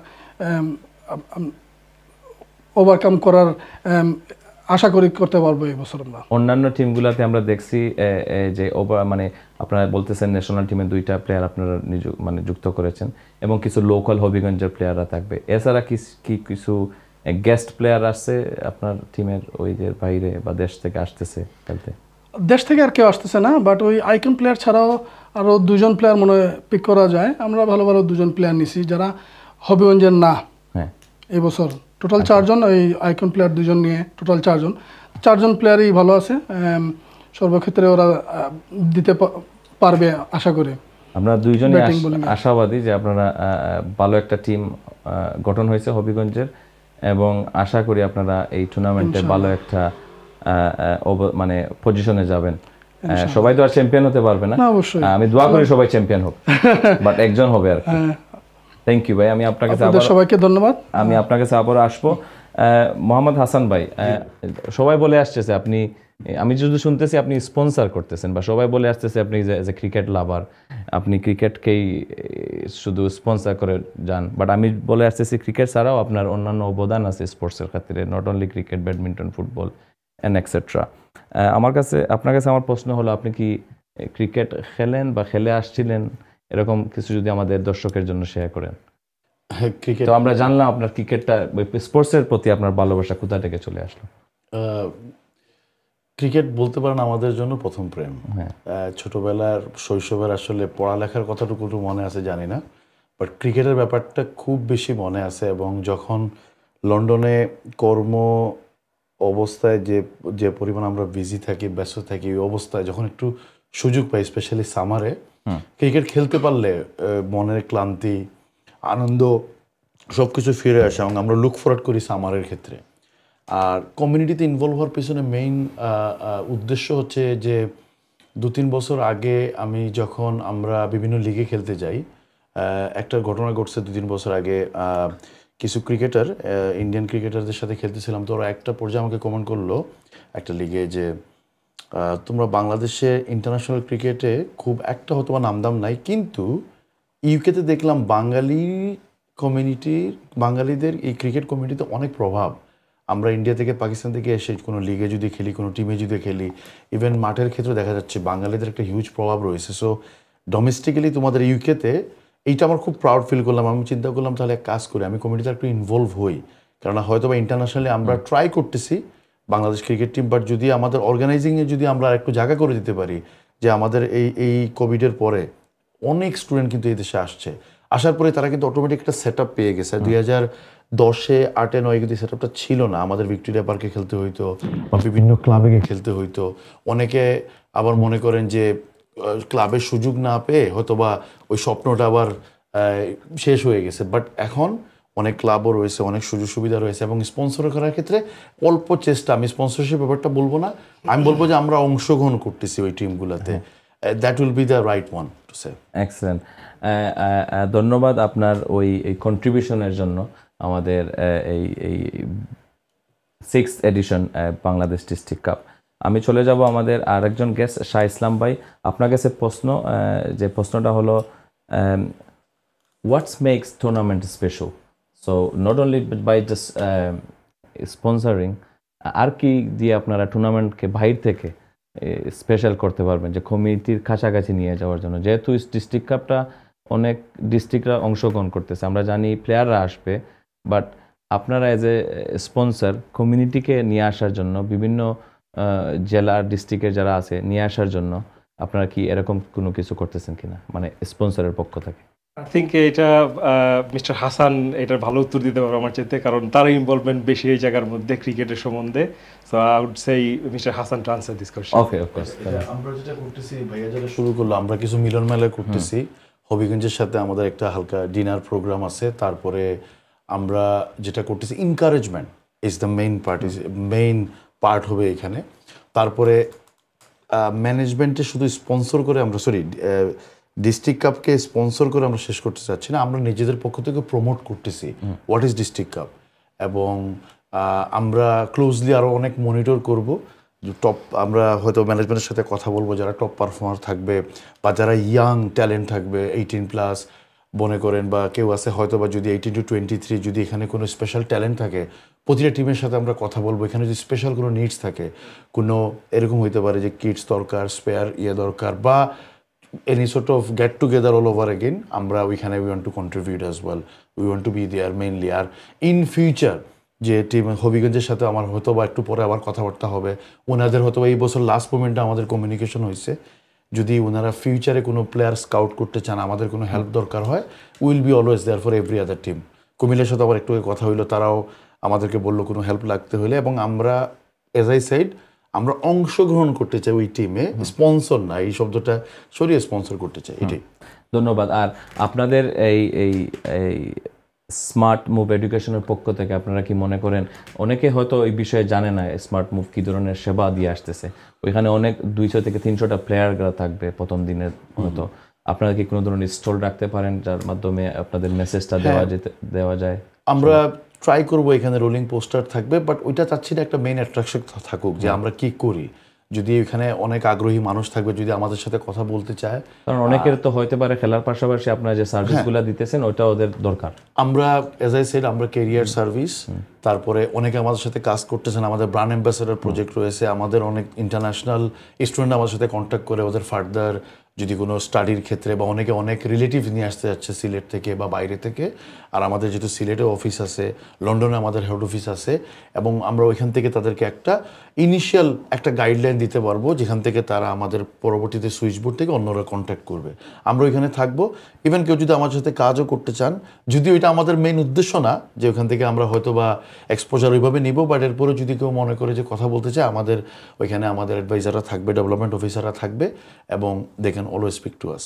ওভারকাম করার আশা করি করতে পারবো এই বছর। আমরা অন্যান্য টিমগুলোতে আমরা দেখছি যে মানে আপনারা বলতেছেন ন্যাশনাল টিমের 2টা প্লেয়ার আপনারা যুক্ত করেছেন এবং কিছু লোকাল হবিগঞ্জের প্লেয়াররা থাকবে। এছাড়া কি কিছু গেস্ট প্লেয়ার আসছে আপনার টিমের ওই যে বাইরে বা দেশ থেকে আসতেছে খেলতে? দেশ থেকে আর কেউ আসতেছে না, বাট ওই আইকন প্লেয়ার ছাড়াও আরও 2জন প্লেয়ার মনে হয় পিক করা যায়। আমরা ভালো ভালো 2জন প্লেয়ার নিছি যারা হবিগঞ্জের না। হ্যাঁ, এবছর টোটাল 4জন, ওই আইকন প্লেয়ার 2জন নিয়ে টোটাল 4জন প্লেয়ারই ভালো আছে। সর্বক্ষেত্রে ওরা দিতে পারবে আশা করি। আমরা 2জনই আশাবাদী যে আপনারা ভালো একটা টিম গঠন হয়েছে হবিগঞ্জের, এবং আশা করি আপনারা এই টুর্নামেন্টে ভালো একটা মানে পজিশনে যাবেন। সবাই তো আর চ্যাম্পিয়ন হতে পারবে না, আমি দোয়া করি সবাই চ্যাম্পিয়ন হোক, বাট একজন হবে আর কি। থ্যাংক ইউ ভাই, আমি আপনার কাছে সবাইকে ধন্যবাদ। আমি আপনার কাছে আবার আসবো। মোহাম্মদ হাসান ভাই, সবাই বলে আসতেছে আপনি, আমি যদি শুনতেছি আপনি স্পন্সর করতেছেন, বা সবাই বলে আসতেছে আপনি যে ক্রিকেট লাভার, আপনি ক্রিকেটকেই শুধু স্পন্সর করে যান, বাট আমি বলে আসতেছি ক্রিকেট ছাড়াও আপনার অন্যান্য অবদান আছে স্পোর্টসের ক্ষেত্রে, not only cricket, badminton, football and etcetera. আপনার কাছে আমার প্রশ্ন হলো, আপনি কি ক্রিকেট খেলেন বা খেলে আসছিলেন, এরকম কিছু যদি আমাদের দর্শকের জন্য শেয়ার করেন। তো আমরা জানলাম আপনার ক্রিকেটটা, স্পোর্টসের প্রতি আপনার ভালোবাসা কোথা থেকে চলে আসলো? ক্রিকেট বলতে পারেন আমাদের জন্য প্রথম প্রেম। ছোটবেলার শৈশবের আসলে পড়ালেখার কথাটুকু মনে আছে জানি না, বাট ক্রিকেটের ব্যাপারটা খুব বেশি মনে আছে। এবং যখন লন্ডনে কর্ম অবস্থায় যে পরিমাণ আমরা বিজি থাকি, ব্যস্ত থাকি, ওই অবস্থায় যখন একটু সুযোগ পাই, স্পেশালি সামারে ক্রিকেট খেলতে পারলে মনের ক্লান্তি, আনন্দ সব কিছু ফিরে আসে, এবং আমরা লুক ফরওয়ার্ড করি সামারের ক্ষেত্রে। আর কমিউনিটিতে ইনভলভ হওয়ার পিছনে মেইন উদ্দেশ্য হচ্ছে যে 2-3 বছর আগে যখন আমরা বিভিন্ন লিগে খেলতে যাই, একটা ঘটনা ঘটছে 2-3 বছর আগে। কিছু ক্রিকেটার, ইন্ডিয়ান ক্রিকেটারদের সাথে খেলতেছিলাম, তো ওরা একটা পর্যায়ে আমাকে কমেন্ট করলো একটা লিগে যে তোমরা বাংলাদেশে ইন্টারন্যাশনাল ক্রিকেটে খুব একটা হয়তো বা নামদাম নাই, কিন্তু ইউকেতে দেখলাম বাঙালিদের এই ক্রিকেট কমিউনিটিতে অনেক প্রভাব। আমরা ইন্ডিয়া থেকে, পাকিস্তান থেকে এসে কোনো লিগে যদি খেলি, কোনো টিমে যদি খেলি, ইভেন মাঠের ক্ষেত্রে দেখা যাচ্ছে বাঙালিদের একটা হিউজ প্রভাব রয়েছে। সো ডোমেস্টিক্যালি তোমাদের ইউকেতে, এইটা আমার খুব প্রাউড ফিল করলাম। আমি চিন্তা করলাম তাহলে এক কাজ করি, আমি কমিউনিটিতে একটু ইনভলভ হই, কারণ হয়তো বা ইন্টারন্যাশনালি আমরা ট্রাই করতেছি বাংলাদেশ ক্রিকেট টিম, বাট যদি আমাদের অর্গানাইজিংয়ে যদি আমরা একটু জায়গা করে দিতে পারি, যে আমাদের এই কোভিডের পরে অনেক স্টুডেন্ট কিন্তু এই দেশে আসার পরে তারা কিন্তু অটোমেটিক একটা সেট আপ পেয়ে গেছে। 2010-এ 8-9 কিন্তু সেট আপটা ছিল না, আমাদের ভিক্টোরিয়া পার্কে খেলতে হইতো বা বিভিন্ন ক্লাবে খেলতে হইতো। অনেকে আবার মনে করেন যে ক্লাবের সুযোগ না পেয়ে হয়তো বা ওই স্বপ্নটা আবার শেষ হয়ে গেছে, বাট এখন অনেক ক্লাবও রয়েছে, অনেক সুযোগ সুবিধা রয়েছে, এবং স্পন্সর করার ক্ষেত্রে অল্প চেষ্টা, আমি স্পন্সরশিপ ব্যাপারটা বলবো না, আমি বলবো যে আমরা অংশগ্রহণ করতেছি ওই টিমগুলোতে। That will be the right one to say. Excellent, ধন্যবাদ আপনার ওই কন্ট্রিবিউশনের জন্য আমাদের এই 6th addition Bangladesh district cup. আমি চলে যাব আমাদের আরেকজন গেস্ট, শাহ ইসলাম ভাই। আপনার কাছে প্রশ্ন, যে প্রশ্নটা হলো, what's makes tournament special? So not only by just sponsoring, আর কি দিয়ে আপনারা টুর্নামেন্টকে বাইরে থেকে স্পেশাল করতে পারবেন, যে কমিউনিটির কাছাকাছি নিয়ে যাওয়ার জন্য? যেহেতু ডিস্ট্রিক্ট কাপটা অনেক ডিস্ট্রিক্টরা অংশগ্রহণ করতেছে, আমরা জানি প্লেয়াররা আসবে, বাট আপনারা এজ এ স্পন্সর কমিউনিটিকে নিয়ে আসার জন্য, বিভিন্ন জেলার ডিস্ট্রিক্টের যারা আছে নিয়ে আসার জন্য আপনারা কি এরকম কোনো কিছু করতেছেন কিনা, মানে স্পন্সরের পক্ষ থেকে? আই থিঙ্ক এটা মিস্টার হাসান এটার ভালো উত্তর দিতে পারবে আমার চাইতে, কারণ তার ইনভলভমেন্ট বেশি এই জায়গার মধ্যে ক্রিকেটের সম্বন্ধে। So I would say mister Hasan to answer this question. Okay, of course. আমরা যেটা করতেছি, ভাইয়া যেটা শুরু করলো, আমরা কিছু মিলন মেলা করতেছি হবিগঞ্জের সাথে, আমাদের একটা হালকা ডিনার প্রোগ্রাম আছে। তারপরে আমরা যেটা করতেছি, encouragement is the main part হবে এখানে। তারপরে ম্যানেজমেন্টে শুধু স্পন্সর করে আমরা, ডিস্ট্রিক্ট কাপকে স্পন্সর করে আমরা শেষ করতে চাচ্ছি না, আমরা নিজেদের পক্ষ থেকে প্রমোট করতেছি হোয়াট ইজ ডিস্ট্রিক্ট কাপ, এবং আমরা ক্লোজলি আরও অনেক মনিটর করব। আমরা হয়তো ম্যানেজমেন্টের সাথে কথা বলবো, যারা টপ পারফর্মার থাকবে বা যারা ইয়াং ট্যালেন্ট থাকবে 18+ মনে করেন, বা কেউ আছে হয়তো বা যদি 18 to 23, যদি এখানে কোনো স্পেশাল ট্যালেন্ট থাকে, প্রতিটা টিমের সাথে আমরা কথা বলবো। এখানে যদি স্পেশাল কোনো নিডস থাকে, কোনো এরকম হইতে পারে যে কিটস দরকার, স্পেয়ার দরকার, বা any sort of get together all over again, আমরা ওইখানে we want to contribute as well, we want to be there mainly. আর in future যে টিম হবিগঞ্জের সাথে আমার হয়তো বা একটু পরে আবার কথাবার্তা হবে, ওনাদের হয়তো বা এই বছর লাস্ট মোমেন্টে আমাদের কমিউনিকেশন হয়েছে, যদি ওনারা ফিউচারে কোনো প্লেয়ার স্কাউট করতে চান, আমাদের কোনো হেল্প দরকার হয়, will be always there for every other team. কুমিল্লার সাথে আবার একটু কথা হইলো, তারাও আমাদেরকে বললো কোনো হেল্প লাগতে হলে, এবং আমরা এজ আই সাইড আমরা অংশগ্রহণ করতে চাই ওই টিমে, স্পন্সর না, এই শব্দটা সরিয়ে স্পন্সর করতে চাই, এটাই। ধন্যবাদ। আর আপনাদের এই এই এই স্মার্ট মুভ এডুকেশনের পক্ষ থেকে আপনারা কি মনে করেন, অনেকে হয়তো এই বিষয়ে জানে না স্মার্ট মুভ কী ধরনের সেবা দিয়ে আসতেছে, ওইখানে অনেক 200 থেকে 300টা প্লেয়াররা থাকবে প্রথম দিনের, হয়তো আপনারা কি কোনো ধরনের স্টল রাখতে পারেন যার মাধ্যমে আপনাদের মেসেজটা দেওয়া যায়? আমরা ট্রাই করবো, এখানে রোলিং পোস্টার থাকবে, বাট ওইটা চাচ্ছি না একটা মেইন অ্যাট্রাকশন থাকুক যে আমরা কি করি। যদি এখানে অনেক আগ্রহী মানুষ থাকবে, যদি আমাদের সাথে কথা বলতে চায়, কারণ অনেকের তো হইতে পারে খেলার পাশাপাশি আপনারা যে সার্ভিসগুলো দিতেছেন ওটা ওদের দরকার। আমরা এজ আই সেড আমরা ক্যারিয়ার সার্ভিস, তারপরে অনেকে আমাদের সাথে কাজ করতেছেন, আমাদের ব্র্যান্ড অ্যাম্বাসেডর প্রজেক্ট রয়েছে, আমাদের অনেক ইন্টারন্যাশনাল স্টুডেন্ট আমাদের সাথে কন্ট্যাক্ট করে ওদের ফার্দার যদি কোনো স্টাডির ক্ষেত্রে, বা অনেকে অনেক রিলেটিভ নিয়ে আসতে যাচ্ছে সিলেট থেকে বা বাইরে থেকে। আর আমাদের যেহেতু সিলেটে অফিস আছে, লন্ডনে আমাদের হেড অফিস আছে, এবং আমরা ওইখান থেকে তাদেরকে একটা ইনিশিয়াল একটা গাইডলাইন দিতে পারবো, যেখান থেকে তারা আমাদের পরবর্তীতে সুইচবোর্ড থেকে অন্যরা কন্ট্যাক্ট করবে। আমরা ওইখানে থাকবো, ইভেন কেউ যদি আমার সাথে কাজও করতে চান, যদিও এটা আমাদের মেইন উদ্দেশ্য না যে ওখান থেকে আমরা হয়তো বা এক্সপোজার ওইভাবে নিব, বাট এরপরে যদি কেউ মনে করে যে কথা বলতে চায়, আমাদের ওইখানে আমাদের অ্যাডভাইজাররা থাকবে, ডেভেলপমেন্ট অফিসাররা থাকবে, এবং they can always speak to us.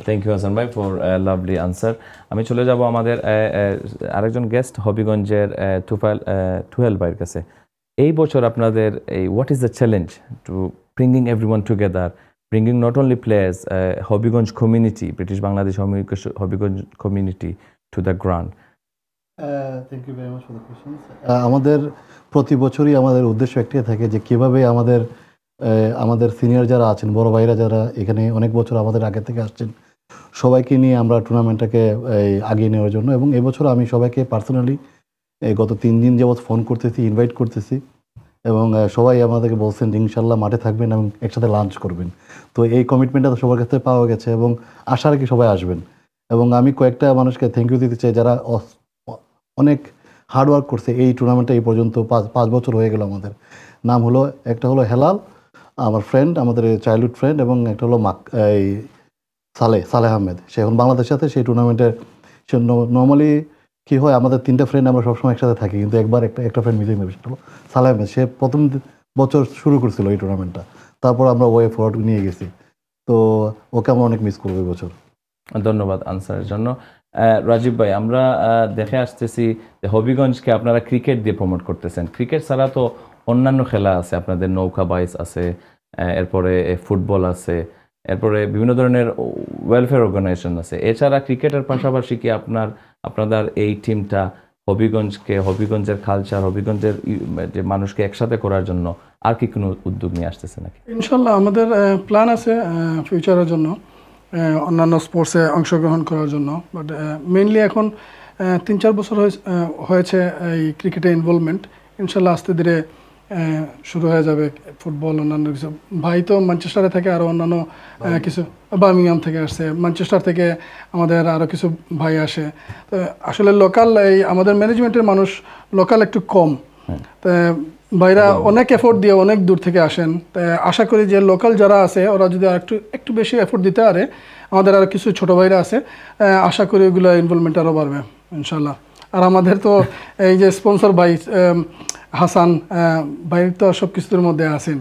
Thank you Hasan ভাই ফর লাভলি আনসার। আমি চলে যাব আমাদের আরেকজন গেস্ট হবিগঞ্জের তুহেল ভাইয়ের কাছে। এই বছর আপনাদের এই what is the challenge to bringing everyone together, bringing not only players, Habiganj community, British Bangladesh Habiganj community to the ground? Thank you very much for the questions. আমাদের প্রতি বছরই আমাদের উদ্দেশ্য একটাই থাকে যে কীভাবে আমাদের সিনিয়র যারা আছেন, বড় ভাইরা যারা এখানে অনেক বছর আমাদের আগে থেকে আসছেন, সবাইকে নিয়ে আমরা টুর্নামেন্টটাকে আগিয়ে নেওয়ার জন্য। এবং এবছর আমি সবাইকে পার্সোনালি গত 3 দিন যাবৎ ফোন করতেছি, ইনভাইট করতেছি, এবং সবাই আমাদেরকে বলছেন যে ইনশাল্লাহ মাঠে থাকবেন এবং একসাথে লাঞ্চ করবেন। তো এই কমিটমেন্টটা তো সবার কাছে পাওয়া গেছে, এবং আশা রাখি সবাই আসবেন। এবং আমি কয়েকটা মানুষকে থ্যাংক ইউ দিতে চাই যারা অনেক হার্ডওয়ার্ক করছে এই টুর্নামেন্টে এই পর্যন্ত 5 বছর হয়ে গেল। আমাদের নাম হলো, একটা হলো হেলাল, আমার ফ্রেন্ড, আমাদের চাইল্ডহুড ফ্রেন্ড, এবং একটা হলো এই সালেহ আহমেদ, সে এখন বাংলাদেশের সাথে সেই টুর্নামেন্টের। সে নর্মালি কী হয়, আমাদের 3টা ফ্রেন্ড আমরা সবসময় একসাথে থাকি, কিন্তু একবার একটা ফ্রেন্ড মিলিং নেবে, সেটা হলো সালেহ আহমেদ। সে প্রথম বছর শুরু করছিল এই টুর্নামেন্টটা, তারপর আমরা ওয়ে ফরওয়ার্ড নিয়ে গেছি। তো ওকে আমরা অনেক মিস করবো এই বছর। ধন্যবাদ আনসারের জন্য। রাজীব ভাই, আমরা দেখে আসতেছি যে হবিগঞ্জকে আপনারা ক্রিকেট দিয়ে প্রমোট করতেছেন। ক্রিকেট ছাড়া তো অন্যান্য খেলা আছে, আপনাদের নৌকা বাইচ আছে, এরপরে ফুটবল আছে, এরপরে বিভিন্ন ধরনের ওয়েলফেয়ার অর্গানাইজেশন আছে। এছাড়া ক্রিকেটের পাশাপাশি কি আপনাদের এই টিমটা হবিগঞ্জের কালচার, হবিগঞ্জের যে মানুষকে একসাথে করার জন্য আর কি কোনো উদ্যোগ নিয়ে আসতেছে নাকি? ইনশাল্লাহ আমাদের প্ল্যান আছে ফিউচারের জন্য, অন্যান্য স্পোর্টসে অংশগ্রহণ করার জন্য। বাট মেইনলি এখন 3-4 বছর হয়েছে এই ক্রিকেটে ইনভলভমেন্ট। ইনশাল্লাহ আস্তে ধীরে শুরু হয়ে যাবে ফুটবল, অন্যান্য কিছু। ভাই তো ম্যানচেস্টারে থাকে, আরও অন্যান্য কিছু বার্মিংহাম থেকে আসছে, ম্যানচেস্টার থেকে আমাদের আরও কিছু ভাই আসে। তো আসলে লোকাল আমাদের ম্যানেজমেন্টের মানুষ লোকাল একটু কম, তো ভাইরা অনেক এফোর্ট দিয়ে অনেক দূর থেকে আসেন। তাই আশা করি যে লোকাল যারা আছে ওরা যদি আর একটু বেশি এফোর্ট দিতে পারে, আমাদের আরও কিছু ছোটো ভাইরা আছে, আশা করি ওগুলো ইনভলভমেন্ট আরও বাড়বে ইনশাল্লাহ। আর আমাদের তো এই যে স্পন্সর ভাই হাসান ভাই তো সব কিছুর মধ্যে আছেন।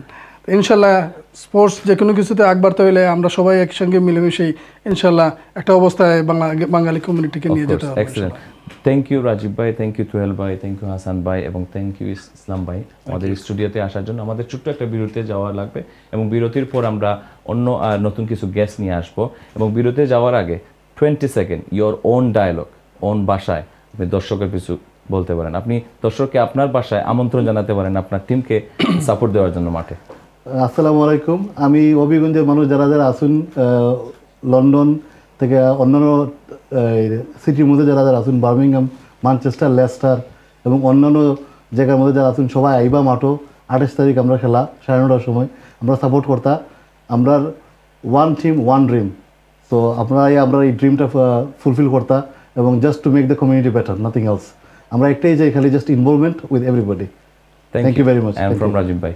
ইনশাল্লাহ স্পোর্টস যে কোনো কিছুতে আগ বাড়তে হলে আমরা সবাই একসঙ্গে মিলেমিশেই ইনশাল্লাহ একটা অবস্থায় বাঙালি কমিউনিটিকে নিয়ে যেতে হবে। এক্সেলেন্ট, থ্যাংক ইউ রাজীব ভাই, থ্যাংক ইউ তুহেল ভাই, থ্যাংক ইউ হাসান ভাই, এবং থ্যাংক ইউ ইসলাম ভাই আমাদের স্টুডিওতে আসার জন্য। আমাদের ছোট্ট একটা বিরতিতে যাওয়া লাগবে, এবং বিরতির পর আমরা অন্য নতুন কিছু গেস্ট নিয়ে আসবো। এবং বিরতিতে যাওয়ার আগে 20 second your own dialogue, own ভাষায় আপনি দর্শকের কিছু বলতে পারেন। আপনি দর্শককে আপনার বাসায় আমন্ত্রণ জানাতে পারেন আপনার টিমকে সাপোর্ট দেওয়ার জন্য মাঠে। আসসালামু আলাইকুম। আমি হবিগঞ্জের মানুষ যারা আসুন, লন্ডন থেকে অন্যান্য সিটির মধ্যে যারা আসুন, বার্মিংহাম, ম্যানচেস্টার, লেস্টার এবং অন্যান্য জায়গার মধ্যে যারা আসুন, সবাই আইবা মাঠো। 28 তারিখ আমরা খেলা 9:30টার সময়, আমরা সাপোর্ট করতা। আমরা one team one dream. So আমরা এই ড্রিমটা ফুলফিল করতা, এবং just to make the community better, nothing else. আমরা একটাই যে খালি just involvement with everybody. Thank you very much. I am from Rajib ভাই।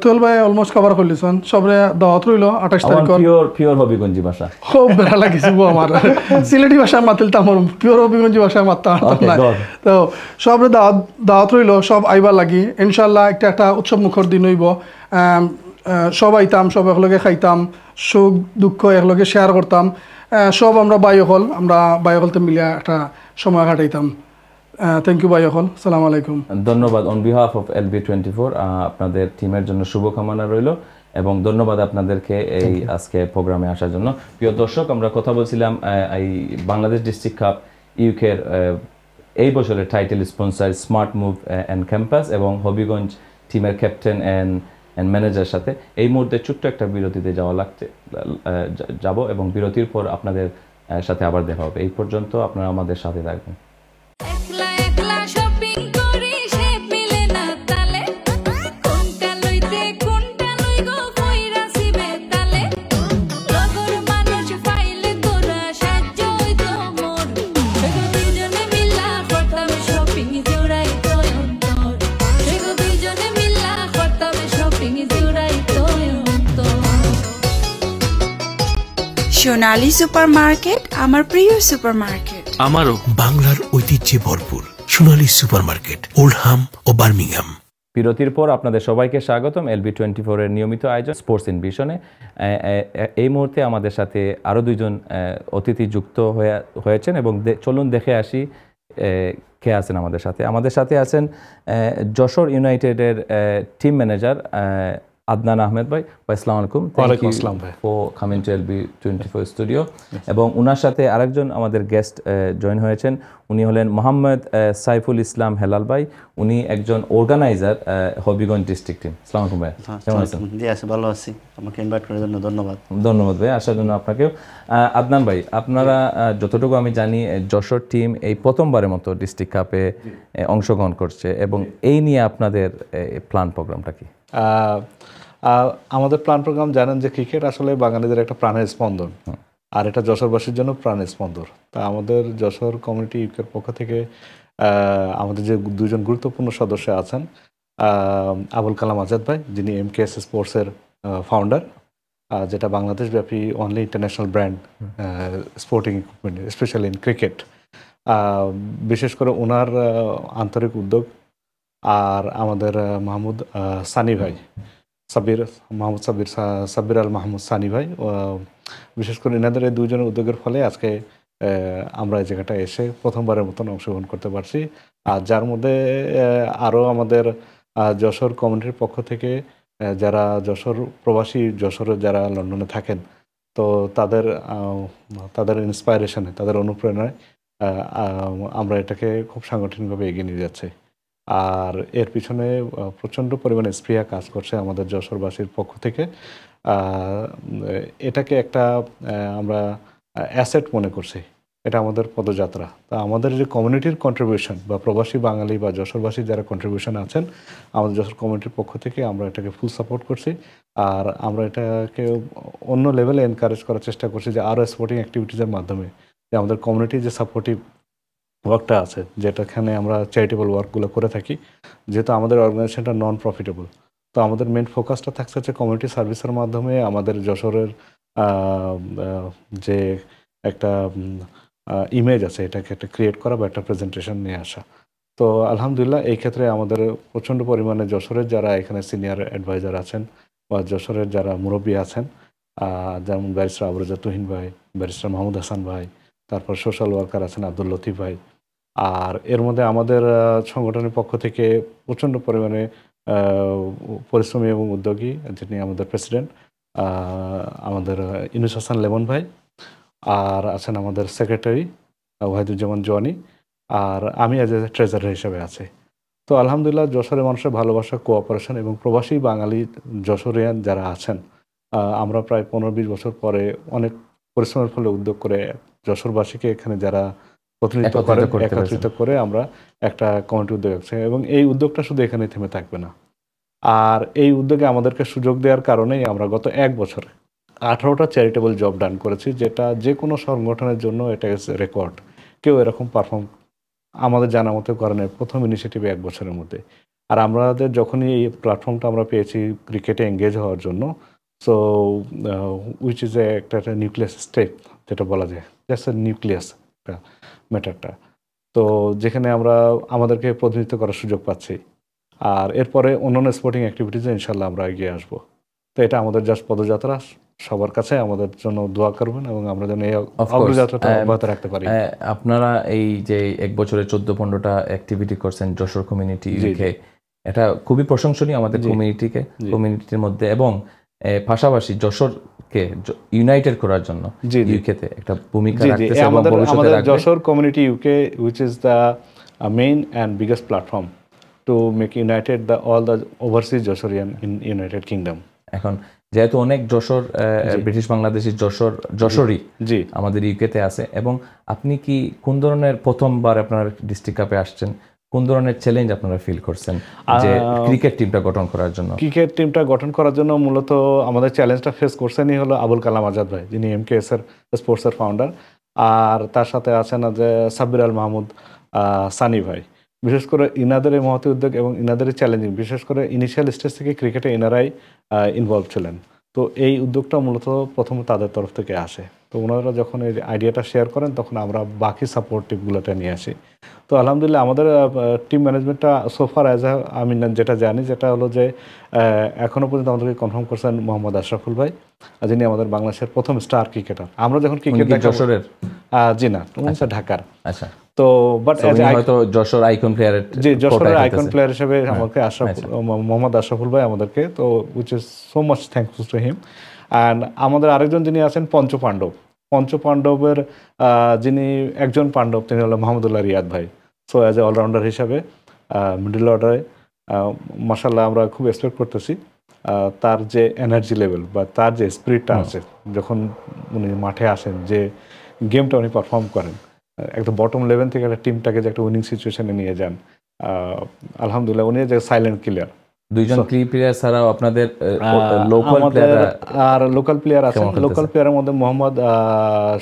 তুয়েল ভাই অলমোস্ট কভার করলিছেন, সবরে দাওয়াত রইল 28 তারিখ। পিওর হবিগঞ্জি ভাষা খুব বেড়া লাগিছে আমার সিলেটি ভাষায় মাতিলতাম, আমার পিওর হবিগঞ্জি ভাষায় মাততে পারতাম না। তো সবরে দাওয়াত রইল, সব আইবার লাগি। ইনশাল্লাহ একটা উৎসব মুখর দিন হইব। সব আইতাম, সব একলগে খাইতাম, সুখ দুঃখ একলগে শেয়ার করতাম। সব আমরা বাইকলতে মিলিয়া একটা সময় কাটাইতাম। থ্যাংক ইউ বাইকল, সালাম আলাইকুম। ধন্যবাদ। অন বিহাফ অফ LB24 আপনাদের টিমের জন্য শুভকামনা রইল এবং ধন্যবাদ আপনাদেরকে এই আজকে প্রোগ্রামে আসার জন্য। প্রিয় দর্শক, আমরা কথা বলছিলাম এই বাংলাদেশ ডিস্ট্রিক্ট কাপ ইউকের এই বছরের title sponsor smart Move and campus এবং হবিগঞ্জ টিমের ক্যাপ্টেন অ্যান্ড ম্যানেজার সাথে। এই মুহূর্তে ছোট্ট একটা বিরতিতে যাব এবং বিরতির পর আপনাদের সাথে আবার দেখা হবে। এই পর্যন্ত আপনারা আমাদের সাথে থাকবেন। সোনালী সুপার মার্কেট আমার প্রিয় সুপার মার্কেট। আমারও বাংলার ঐতিহ্যে ভরপুর সোনালী সুপার মার্কেট, ওল্ডহাম ও বার্মিংহাম। বিরতির পর আপনাদের সবাইকে স্বাগতম LB24 এর নিয়মিত আয়োজন স্পোর্টস ইন ভিশনে। এই মুহূর্তে আমাদের সাথে আরও দুইজন অতিথি যুক্ত হয়েছেন এবং চলুন দেখে আসি কে আছেন আমাদের সাথে। আমাদের সাথে আছেন যশোর ইউনাইটেডের টিম ম্যানেজার আদনান আহমেদ ভাই। আসসালামু আলাইকুম। Thank you for coming to LB24 studio. এবং ওনার সাথে আরেকজন আমাদের গেস্ট জয়েন হয়েছেন, উনি হলেন মোহাম্মদ সাইফুল ইসলাম হেলাল ভাই। উনি একজন অর্গানাইজার হবিগঞ্জ ডিস্ট্রিক্ট টিম। আসসালামু আলাইকুম ভাই, কেমন আছেন? জি আছি, ভালো আছি। আমাকে ইনভাইট করার জন্য ধন্যবাদ। ধন্যবাদ ভাই, আসার জন্য আপনাকেও। আদনান ভাই, আপনারা যতটুকু আমি জানি যশোর টিম এই প্রথমবারের মতো ডিস্ট্রিক্ট কাপে অংশগ্রহণ করছে এবং এই নিয়ে আপনাদের প্ল্যান প্রোগ্রামটা কি? আমাদের প্ল্যান প্রোগ্রাম জানেন যে ক্রিকেট আসলে বাঙালিদের একটা প্রাণের স্পন্দন, আর এটা যশোরবাসীর জন্য প্রাণের স্পন্দন। তা আমাদের যশোর কমিউনিটি ইউকের পক্ষ থেকে আমাদের যে দুজন গুরুত্বপূর্ণ সদস্য আছেন, আবুল কালাম আজাদ ভাই, যিনি MKS স্পোর্টসের ফাউন্ডার, যেটা বাংলাদেশব্যাপী only international brand sporting equipment, specially in cricket. বিশেষ করে ওনার আন্তরিক উদ্যোগ, আর আমাদের মাহমুদ সানি ভাই, সাব্বির আল মাহমুদ সানি ভাই, বিশেষ করে এনাদের এই দুজনের উদ্যোগের ফলে আজকে আমরা এই জায়গাটা এসে প্রথমবারের মতন অংশগ্রহণ করতে পারছি। আর যার মধ্যে আরও আমাদের যশোর কমিউনিটির পক্ষ থেকে যারা যশোর প্রবাসী, যশোরে যারা লন্ডনে থাকেন, তো তাদের ইন্সপায়ারেশনে, তাদের অনুপ্রেরণায় আমরা এটাকে খুব সাংগঠনিকভাবে এগিয়ে নিয়ে যাচ্ছি। আর এর পিছনে প্রচণ্ড পরিমাণে স্পৃহা কাজ করছে আমাদের যশোরবাসীর পক্ষ থেকে। এটাকে একটা আমরা অ্যাসেট মনে করছি, এটা আমাদের পদযাত্রা। তা আমাদের যে কমিউনিটির কন্ট্রিবিউশন বা প্রবাসী বাঙালি বা যশোরবাসী যারা কন্ট্রিবিউশন আছেন, আমাদের যশোর কমিউনিটির পক্ষ থেকে আমরা এটাকে ফুল সাপোর্ট করছি। আর আমরা এটাকে অন্য লেভেলে এনকারেজ করার চেষ্টা করছি, যে আরও স্পোর্টিং অ্যাক্টিভিটিসের মাধ্যমে যে আমাদের কমিউনিটির যে সাপোর্টিভ ওয়ার্কটা আছে, যেটাখানে আমরা চ্যারিটেবল ওয়ার্কগুলো করে থাকি, যেহেতু আমাদের অর্গানাইজেশনটা নন প্রফিটেবল, তো আমাদের মেন ফোকাসটা থাকছে হচ্ছে কমিউনিটি সার্ভিসের মাধ্যমে আমাদের যশোরের যে একটা ইমেজ আছে, এটাকে একটা ক্রিয়েট করা বা একটা প্রেজেন্টেশন নিয়ে আসা। তো আলহামদুলিল্লাহ এই ক্ষেত্রে আমাদের প্রচণ্ড পরিমাণে যশোরের যারা এখানে সিনিয়র অ্যাডভাইজার আছেন বা যশোরের যারা মুরব্বী আছেন, যেমন ব্যারিস্টার আবরুজা তুহিন ভাই, ব্যারিস্টার মাহমুদ হাসান ভাই, তারপর সোশ্যাল ওয়ার্কার আছেন আব্দুল লতিফ ভাই, আর এর মধ্যে আমাদের সংগঠনের পক্ষ থেকে প্রচণ্ড পরিমাণে পরিশ্রমী এবং উদ্যোগী, যিনি আমাদের প্রেসিডেন্ট আমাদের ইনুস হাসান লেমন ভাই, আর আছেন আমাদের সেক্রেটারি ওয়াহিদুজ্জামান জওয়ানি, আর আমি অ্যাজ এ ট্রেজারার হিসেবে আছি। তো আলহামদুলিল্লাহ যশোরের মানুষের ভালোবাসা, কোঅপারেশন এবং প্রবাসী বাঙালি যশোরিয়ান যারা আছেন, আমরা প্রায় 15-20 বছর পরে অনেক পরিশ্রমের ফলে উদ্যোগ করে যশোরবাসীকে এখানে যারা প্রতিনিধিত্ব করে একত্রিত করে আমরা একটা কমিটি উদ্যোগ আছে, এবং এই উদ্যোগটা শুধু এখানে থেমে থাকবে না। আর এই উদ্যোগে আমাদেরকে সুযোগ দেওয়ার কারণেই আমরা গত 1 বছরে 18টা চ্যারিটেবল জব ডান করেছি, যেটা যে কোনো সংগঠনের জন্য এটা রেকর্ড। কেউ এরকম পারফর্ম আমাদের জানা মতো করেনের প্রথম ইনিশিয়েটিভ 1 বছরের মধ্যে। আর আমাদের যখনই এই প্ল্যাটফর্মটা আমরা পেয়েছি ক্রিকেটে এঙ্গেজ হওয়ার জন্য, সো উইচ ইজ একটা নিউক্লিয়াস স্টেপ যেটা বলা যায়, জাস্ট নিউক্লিয়াস একটা ম্যাটারটা, তো যেখানে আমরা আমাদেরকে প্রতিনিধিত্ব করার সুযোগ পাচ্ছি। আর এরপরে অন্যান্য স্পোর্টিং অ্যাক্টিভিটিসে ইনশাল্লাহ আমরা এগিয়ে আসবো। তো এটা আমাদের জাস্ট পদযাত্রা, সবার কাছে আমাদের জন্য দোয়া করবেন এবং আমরা যেন এই অগ্রযাত্রাটা অব্যাহত রাখতে পারি। আপনারা এই যে 1 বছরে 14-15টা অ্যাক্টিভিটি করছেন যশোর কমিউনিটি ইউকে, এটা খুবই প্রশংসনীয় আমাদের কমিউনিটির মধ্যে, এবং পাশাপাশি যশোরকে ইউনাইটেড করার জন্য ইউকেতে একটা ভূমিকা রাখতেছে এবং ভবিষ্যতে রাখবে। Jessore community UK which is the main and biggest platform to make united all the overseas Josorian in United Kingdom. এখন যেহেতু অনেক যশোর ব্রিটিশ বাংলাদেশি যশোরই আমাদের ইউকেতে আছে, এবং আপনি কি কোন ধরনের, প্রথমবার আপনার ডিস্ট্রিক্ট কাপে আসছেন, কোন ধরনের চ্যালেঞ্জ আপনারা ফিল করছেন যে ক্রিকেট টিমটা গঠন করার জন্য? ক্রিকেট টিমটা গঠন করার জন্য মূলত আমাদের চ্যালেঞ্জটা ফেস করছেনই হলো আবুল কালাম আজাদ ভাই, যিনি MKS এর স্পোর্টসের ফাউন্ডার, আর তার সাথে আছেন যে সাব্বির আল মাহমুদ সানি ভাই। বিশেষ করে ইনাদের এই মহতি উদ্যোগ এবং ইনাদের চ্যালেঞ্জিং, বিশেষ করে ইনিশিয়াল স্টেজ থেকে ক্রিকেটে এনারাই ইনভলভ ছিলেন। তো এই উদ্যোগটা মূলত প্রথমে তাদের তরফ থেকে আসে। তো ওনারা যখন এই আইডিয়াটা শেয়ার করেন তখন আমরা বাকি সাপোর্টিভগুলোটা নিয়ে আসি। তো আলহামদুলিল্লাহ আমাদের টিম ম্যানেজমেন্টটা সোফার অ্যাজ আমি যেটা জানি যেটা হলো যে এখনও পর্যন্ত আমাদেরকে কনফার্ম করছেন মোহাম্মদ আশরাফুল ভাই, যিনি আমাদের বাংলাদেশের প্রথম স্টার ক্রিকেটার। আমরা যখন ক্রিকেট যশোরের জি না, ডাকার। আচ্ছা, তো বাট হয়তো যশোর আইকন প্লেয়ার, জি যশোরের আইকন প্লেয়ার হিসেবে আমাকে মোহাম্মদ আশরাফুল ভাই আমাদেরকে, তো which is so much thankful to him. And আমাদের আরেকজন যিনি আছেন পঞ্চপাণ্ডবের যিনি একজন পাণ্ডব, তিনি হলো মাহমুদুল্লাহ রিয়াদ ভাই। সো অ্যাজ এ অলরাউন্ডার হিসাবে মিডল অর্ডারে মাশাল্লাহ আমরা খুব এক্সপেক্ট করতেছি তার যে এনার্জি লেভেল বা তার যে স্পিরিটটা আছে, যখন উনি মাঠে আসেন, যে গেমটা উনি পারফর্ম করেন, একটা বটম লেভেল থেকে একটা টিমটাকে যে একটা উইনিং সিচুয়েশনে নিয়ে যান, আলহামদুলিল্লাহ উনি যে সাইলেন্ট কিলার। দুইজন কি প্লেয়ার ছাড়াও আপনাদের লোকাল প্লেয়ার আছেন। লোকাল প্লেয়ারের মধ্যে মোহাম্মদ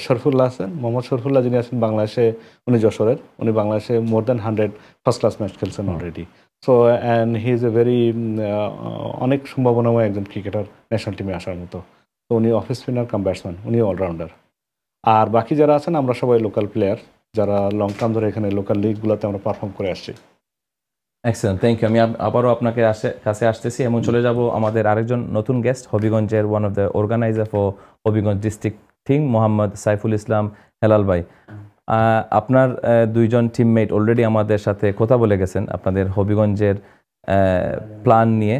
শরফুল্লাহ আছেন। মোহাম্মদ শরফুল্লাহ যিনি আছেন বাংলাদেশে, উনি যশোরের, উনি বাংলাদেশে more than 100 first class match খেলছেন already. So and he is a very অনেক সম্ভাবনাময় একজন ক্রিকেটার ন্যাশনাল টিমে আসার মতো। তো উনি অফ স্পিনার কাম ব্যাটসম্যান, উনি অলরাউন্ডার। আর বাকি যারা আছেন আমরা সবাই লোকাল প্লেয়ার, যারা লং টার্ম ধরে এখানে লোকাল লিগগুলোতে আমরা পারফর্ম করে আসছি। Excellent, thank you. আমি আবারও আপনাকে কাছে আসতেছি এবং চলে যাব আমাদের আরেকজন নতুন গেস্ট, হবিগঞ্জের one of the organiser for Habiganj district team, Mohammad Saiful Islam Helal ভাই। আপনার দুইজন টিমমেট অলরেডি আমাদের সাথে কথা বলে গেছেন আপনাদের হবিগঞ্জের প্ল্যান নিয়ে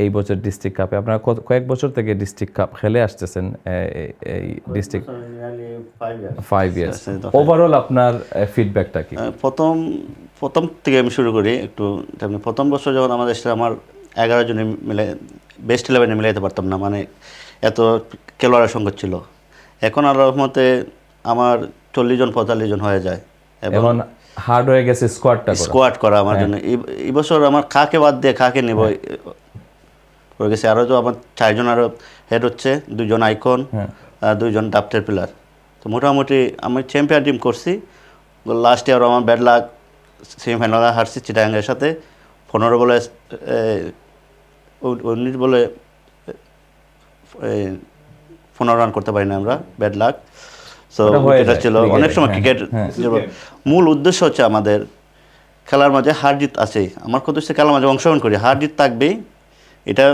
এই বছর ডিস্ট্রিক্ট কাপে। আপনারা কয়েক বছর থেকে ডিস্ট্রিক্ট কাপ খেলে আসতেছেন, এই ডিস্ট্রিক্ট 5 ইয়ার্স। ওভারঅল আপনার ফিডব্যাকটা কি? প্রথম থেকে আমি শুরু করি একটু। প্রথম বছর যখন আমাদের সাথে আমার 11 জনে মিলে বেস্ট 11-এ মিলাইতে পারতাম না, মানে এত খেলোয়াড়ের সংকট ছিল। এখন আল্লাহর রহমতে আমার 40 জন 45 জন হয়ে যায় এবং হার্ড হয়ে গেছে স্কোয়াড করা আমার জন্য। এই বছর আমার কাকে বাদ দিয়ে কাকে নেব হয়ে গেছে। আরও তো আমার 4 জন আরও হেড হচ্ছে, 2 জন আইকন, 2 জন ডাপ্টের প্লেয়ার। তো মোটামুটি আমি চ্যাম্পিয়ন টিম করছি। লাস্ট ইয়ার আমার ব্যাড লাক, সেমিফাইনালে হারছি চিটাগাংয়ের সাথে। 15 বলে 19 বলে 15 রান করতে পারি না আমরা, ব্যাড লাক। সো এটা ছিল অনেক সময় ক্রিকেট। মূল উদ্দেশ্য হচ্ছে আমাদের খেলার মাঝে হার জিত আছে। আমার কত খেলার মাঝে অংশগ্রহণ করি, হার জিত থাকবেই, এটা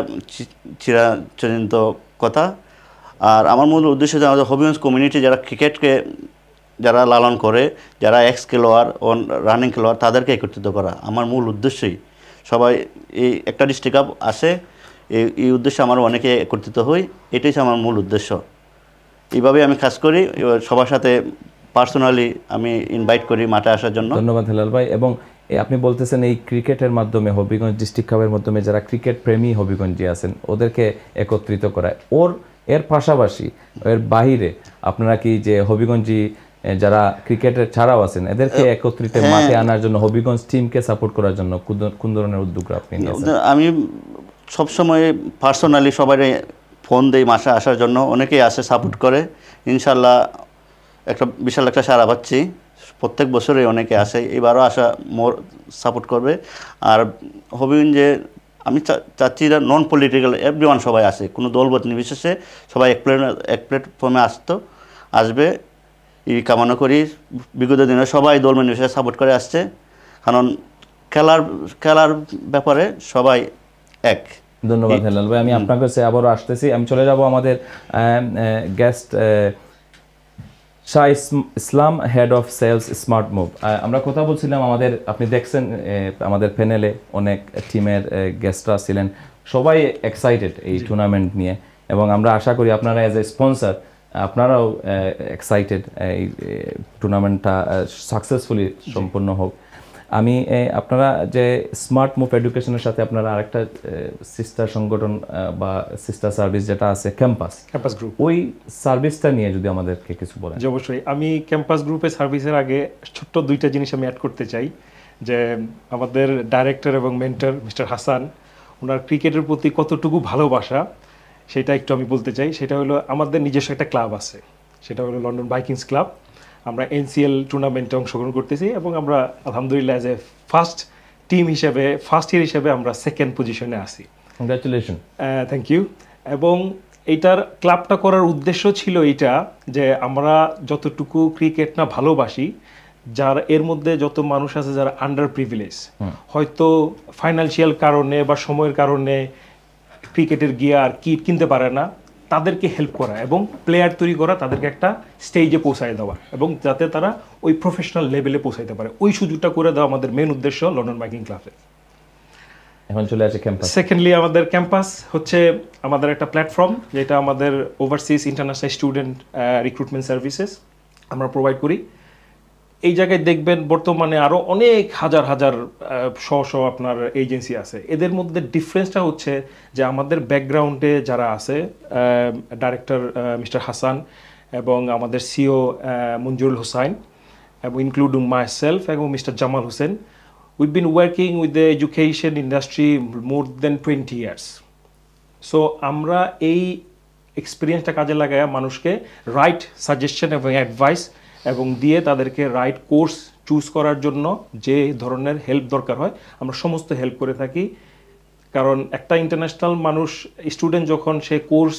চিরাচরিত কথা। আর আমার মূল উদ্দেশ্য হচ্ছে আমাদের হবিগঞ্জ কমিউনিটি যারা ক্রিকেটকে যারা লালন করে, যারা এক্স খেলোয়াড় ও রানিং খেলোয়াড়, তাদেরকে একত্রিত করা আমার মূল উদ্দেশ্যই। সবাই এই একটা ডিস্ট্রিক্ট কাপ আসে, এই উদ্দেশ্যে আমার অনেকে একত্রিত হই, এটাই আমার মূল উদ্দেশ্য। এইভাবে আমি কাজ করি, সবার সাথে পার্সোনালি আমি ইনভাইট করি মাঠে আসার জন্য। ধন্যবাদ হেলাল ভাই। এবং আপনি বলতেছেন এই ক্রিকেটের মাধ্যমে, হবিগঞ্জ ডিস্ট্রিক্ট কাপের মাধ্যমে যারা ক্রিকেট প্রেমী হবিগঞ্জে আছেন ওদেরকে একত্রিত করায়। এর পাশাপাশি এর বাহিরে আপনারা কি যে হবিগঞ্জি যারা ক্রিকেটের ছাড়াও আছেন এদেরকে একত্রিত মাঠে আনার জন্য, হবিগঞ্জ টিমকে সাপোর্ট করার জন্য কোন ধরনের উদ্যোগ আপনি নিয়েছেন? আমি সবসময় পার্সোনালি সবাই ফোন দেই মাসে আসার জন্য, অনেকেই আসে সাপোর্ট করে। ইনশাল্লাহ বিশাল একটা সারা পাচ্ছি প্রত্যেক বছরে অনেকে আসে, এবারও আসা মোর সাপোর্ট করবে। আর হবিগঞ্জে আমি চাচ্ছি নন পলিটিক্যাল এভরিওয়ান সবাই আসে, কোনো দলবত নির্বিশেষে সবাই এক প্ল্যাটফর্মে আসবে এই কামনা করি। বিগত দিনে সবাই দল নির্বিশেষে সাপোর্ট করে আসছে, কারণ খেলার ব্যাপারে সবাই এক। ধন্যবাদ হেলাল ভাই, আমি আপনার কাছে আবারও আসতেছি। আমি চলে যাব আমাদের guest Shah Islam, head of sales smart move. আমরা কথা বলছিলাম আমাদের, আপনি দেখছেন আমাদের প্যানেলে অনেক টিমের গেস্টরা ছিলেন, সবাই এক্সাইটেড এই টুর্নামেন্ট নিয়ে, এবং আমরা আশা করি আপনারা অ্যাজ এ স্পন্সর আপনারাও এক্সাইটেড এই টুর্নামেন্টটা সাকসেসফুলি সম্পন্ন হোক। আমি আপনারা যে স্মার্ট মুভ এডুকেশনের সাথে আপনারা আরেকটা সিস্টার সংগঠন বা সিস্টার সার্ভিস যেটা আছে ক্যাম্পাস গ্রুপ, ওই সার্ভিসটা নিয়ে যদি আমাদেরকে কিছু বলেন। জি অবশ্যই। আমি ক্যাম্পাস গ্রুপের সার্ভিসের আগে ছোট্ট দুইটা জিনিস আমি অ্যাড করতে চাই, যে আমাদের ডাইরেক্টর এবং মেন্টর মিস্টার হাসান, ওনার ক্রিকেটের প্রতি কতটুকু ভালোবাসা সেটা একটু আমি বলতে চাই। সেটা হলো আমাদের নিজস্ব একটা ক্লাব আছে, সেটা হলো লন্ডন ভাইকিংস ক্লাব। আমরা এনসিএল টুর্নামেন্টে অংশগ্রহণ করতেছি এবং আমরা আলহামদুলিল্লাহ অ্যাজ এ ফার্স্ট ইয়ার হিসেবে আমরা সেকেন্ড পজিশনে আছি। কংগ্রাচুলেশন। Thank you. এবং এইটার ক্লাবটা করার উদ্দেশ্য ছিল এইটা, যে আমরা যতটুকু ক্রিকেট না ভালোবাসি, যার এর মধ্যে যত মানুষ আছে যারা আন্ডার প্রিভিলেজ, হয়তো ফাইন্যান্সিয়াল কারণে বা সময়ের কারণে ক্রিকেটের গিয়ার কিট কিনতে পারে না, তাদেরকে হেল্প করা এবং প্লেয়ার তৈরি করা, তাদেরকে একটা স্টেজে পৌঁছায় দেওয়া এবং যাতে তারা ওই প্রফেশনাল লেভেলে পৌঁছাইতে পারে, ওই সুযোগটা করে দেওয়া আমাদের মেন উদ্দেশ্য লন্ডন ভাইকিং ক্লাবে। এখন চলে আসে ক্যাম্পাস। সেকেন্ডলি আমাদের ক্যাম্পাস হচ্ছে আমাদের একটা প্ল্যাটফর্ম, যেটা আমাদের overseas international student recruitment services আমরা প্রোভাইড করি। এই জায়গায় দেখবেন বর্তমানে আরও অনেক হাজার আপনার এজেন্সি আছে। এদের মধ্যে ডিফারেন্সটা হচ্ছে যে আমাদের ব্যাকগ্রাউন্ডে যারা আছে, ডাইরেক্টর মিস্টার হাসান এবং আমাদের সিও মঞ্জুরুল হোসাইন এবং ইনক্লুডিং মাইসেলফ এবং mister Jamal Hossain, we've been working with the education industry more than 20 years. So আমরা এই এক্সপিরিয়েন্সটা কাজে লাগায় মানুষকে রাইট সাজেশন এবং অ্যাডভাইস এবং দিয়ে তাদেরকে রাইট কোর্স চুজ করার জন্য যে ধরনের হেল্প দরকার হয় আমরা সমস্ত হেল্প করে থাকি। কারণ একটা ইন্টারন্যাশনাল মানুষ স্টুডেন্ট যখন সে কোর্স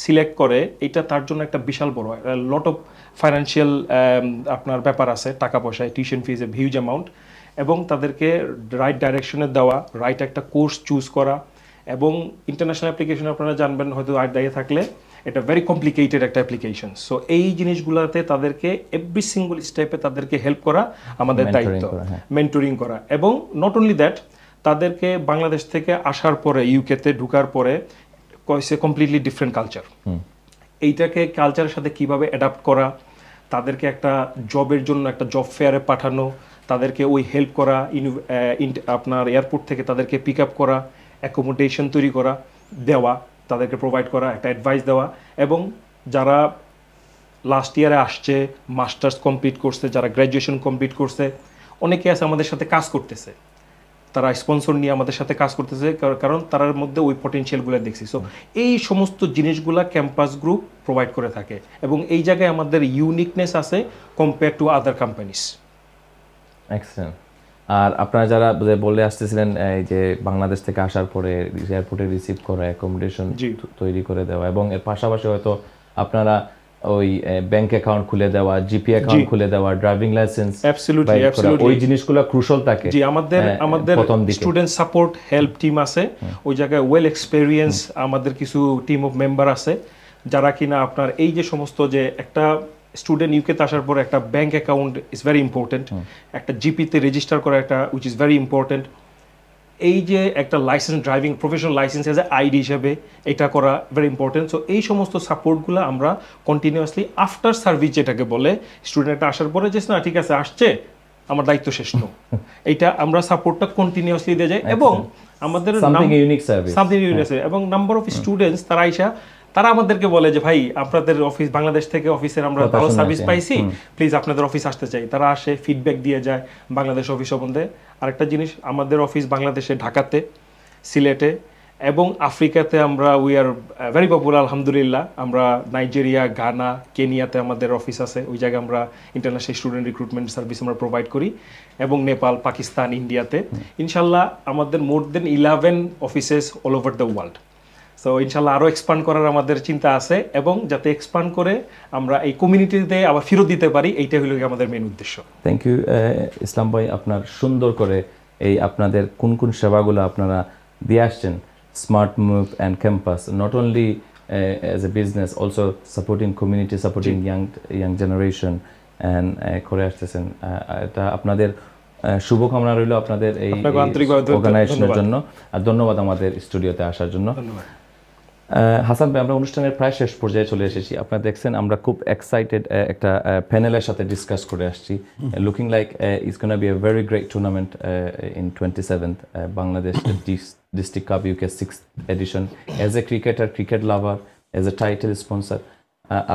সিলেক্ট করে, এটা তার জন্য একটা বিশাল বড় লট অফ ফাইন্যান্সিয়াল আপনার ব্যাপার আছে, টাকা পয়সায় tuition fees a huge amount, এবং তাদেরকে রাইট ডাইরেকশনে দেওয়া, রাইট একটা কোর্স চুজ করা। এবং ইন্টারন্যাশনাল অ্যাপ্লিকেশন আপনারা জানবেন হয়তো দাঁড়িয়ে থাকলে, এটা ভেরি কমপ্লিকেটেড একটা অ্যাপ্লিকেশন। সো এই জিনিসগুলোতে তাদেরকে এভরি সিঙ্গল স্টেপে তাদেরকে হেল্প করা আমাদের দায়িত্ব, মেন্টরিং করা। এবং নট অনলি দ্যাট, তাদেরকে বাংলাদেশ থেকে আসার পরে ইউকেতে ঢুকার পরে কয়েছে কমপ্লিটলি ডিফারেন্ট কালচার, এইটাকে কালচারের সাথে কিভাবে অ্যাডাপ্ট করা, তাদেরকে একটা জবের জন্য একটা জব ফেয়ারে পাঠানো, তাদেরকে ওই হেল্প করা, আপনার এয়ারপোর্ট থেকে তাদেরকে পিক আপ করা, অ্যাকোমোডেশন তৈরি করা, দেওয়া, তাদেরকে প্রোভাইড করা, একটা অ্যাডভাইস দেওয়া। এবং যারা লাস্ট ইয়ারে আসছে, মাস্টার্স কমপ্লিট করছে, যারা গ্র্যাজুয়েশন কমপ্লিট করছে, অনেকে আছে আমাদের সাথে কাজ করতেছে, তারা স্পন্সর নিয়ে আমাদের সাথে কাজ করতেছে, কারণ তার মধ্যে ওই পটেনশিয়ালগুলো দেখছি। সো এই সমস্ত জিনিসগুলা ক্যাম্পাস গ্রুপ প্রোভাইড করে থাকে এবং এই জায়গায় আমাদের ইউনিকনেস আছে compare to other companies. Excellent. আর আপনারা যারা বলে আসতেছিলেন এই যে বাংলাদেশ থেকে আসার পরে এয়ারপোর্টে রিসিভ করা, অ্যাকোমোডেশন তৈরি করে দেওয়া, এবং এর পাশাপাশি হয়তো আপনারা ওই ব্যাংক অ্যাকাউন্ট খুলে দেওয়া, জিপি অ্যাকাউন্ট খুলে দেওয়া, ড্রাইভিং লাইসেন্স, ওই জিনিসগুলো ক্রুশাল থাকে। জি, আমাদের স্টুডেন্ট সাপোর্ট হেল্প টিম আছে, ওই জায়গায় ওয়েল এক্সপেরিয়েন্স আমাদের কিছু টিম অফ মেম্বার আছে, যারা কিনা আপনার এই যে সমস্ত যে একটা স্টুডেন্ট ইউকেতে আসার পর একটা bank account is very important, একটা জিপিতে রেজিস্টার করা একটা উইচ ইজ ভেরি ইম্পর্টেন্ট, এই যে একটা licence driving professional licence as a ID হিসেবে এটা করা ভেরি ইম্পর্টেন্ট। সো এই সমস্ত সাপোর্টগুলো আমরা কন্টিনিউয়াসলি আফটার সার্ভিস যেটাকে বলে, স্টুডেন্টটা আসার পরে যে না ঠিক আছে আসছে আমার দায়িত্ব শেষ নো, এইটা আমরা সাপোর্টটা কন্টিনিউয়াসলি দিয়ে যাই। এবং আমাদের সামথিং ইউনিক সার্ভিস এবং নাম্বার অফ স্টুডেন্টস তারা আমাদেরকে বলে যে ভাই আপনাদের অফিস বাংলাদেশ থেকে অফিসের আমরা ভালো সার্ভিস পাইছি, প্লিজ আপনাদের অফিস আসতে চাই। তারা আসে, ফিডব্যাক দিয়ে যায় বাংলাদেশ অফিস সম্বন্ধে। আরেকটা জিনিস, আমাদের অফিস বাংলাদেশে ঢাকাতে, সিলেটে এবং আফ্রিকাতে আমরা উই আর ভেরি পপুলার আলহামদুলিল্লাহ। আমরা নাইজেরিয়া, গানা, কেনিয়াতে আমাদের অফিস আছে, ওই জায়গায় আমরা ইন্টারন্যাশনাল স্টুডেন্ট রিক্রুটমেন্ট সার্ভিস আমরা প্রোভাইড করি, এবং নেপাল, পাকিস্তান, ইন্ডিয়াতে ইনশাল্লাহ আমাদের মোর দেন 11 offices all over the world. So ইনশাল্লাহ আরও এক্সপান্ড করার আমাদের চিন্তা আছে, এবং যাতে এক্সপান্ড করে আমরা এই কমিউনিটিতে আবার ফেরত দিতে পারি, এইটাই হলো আমাদের মেন উদ্দেশ্য। থ্যাংক ইউ ইসলাম ভাই, আপনার সুন্দর করে এই আপনাদের কোন কোন সেবাগুলো আপনারা দিয়ে আসছেন smart Move and campus, not only as a business, also supporting community, supporting young generation and করে আসতেছেন। এটা আপনাদের শুভকামনা রইল আপনাদের এই অর্গানাইজেশনের জন্য, আর ধন্যবাদ আমাদের স্টুডিওতে আসার জন্য। হাসান ভাই, আমরা অনুষ্ঠানের প্রায় শেষ পর্যায়ে চলে এসেছি। আপনারা দেখছেন আমরা খুব এক্সাইটেড একটা প্যানেলের সাথে ডিসকাস করে আসছি। Looking like it's gonna be a very great tournament in 27th Bangladesh district cup UK 6th edition. As a cricketer, cricket lover, as a title sponsor,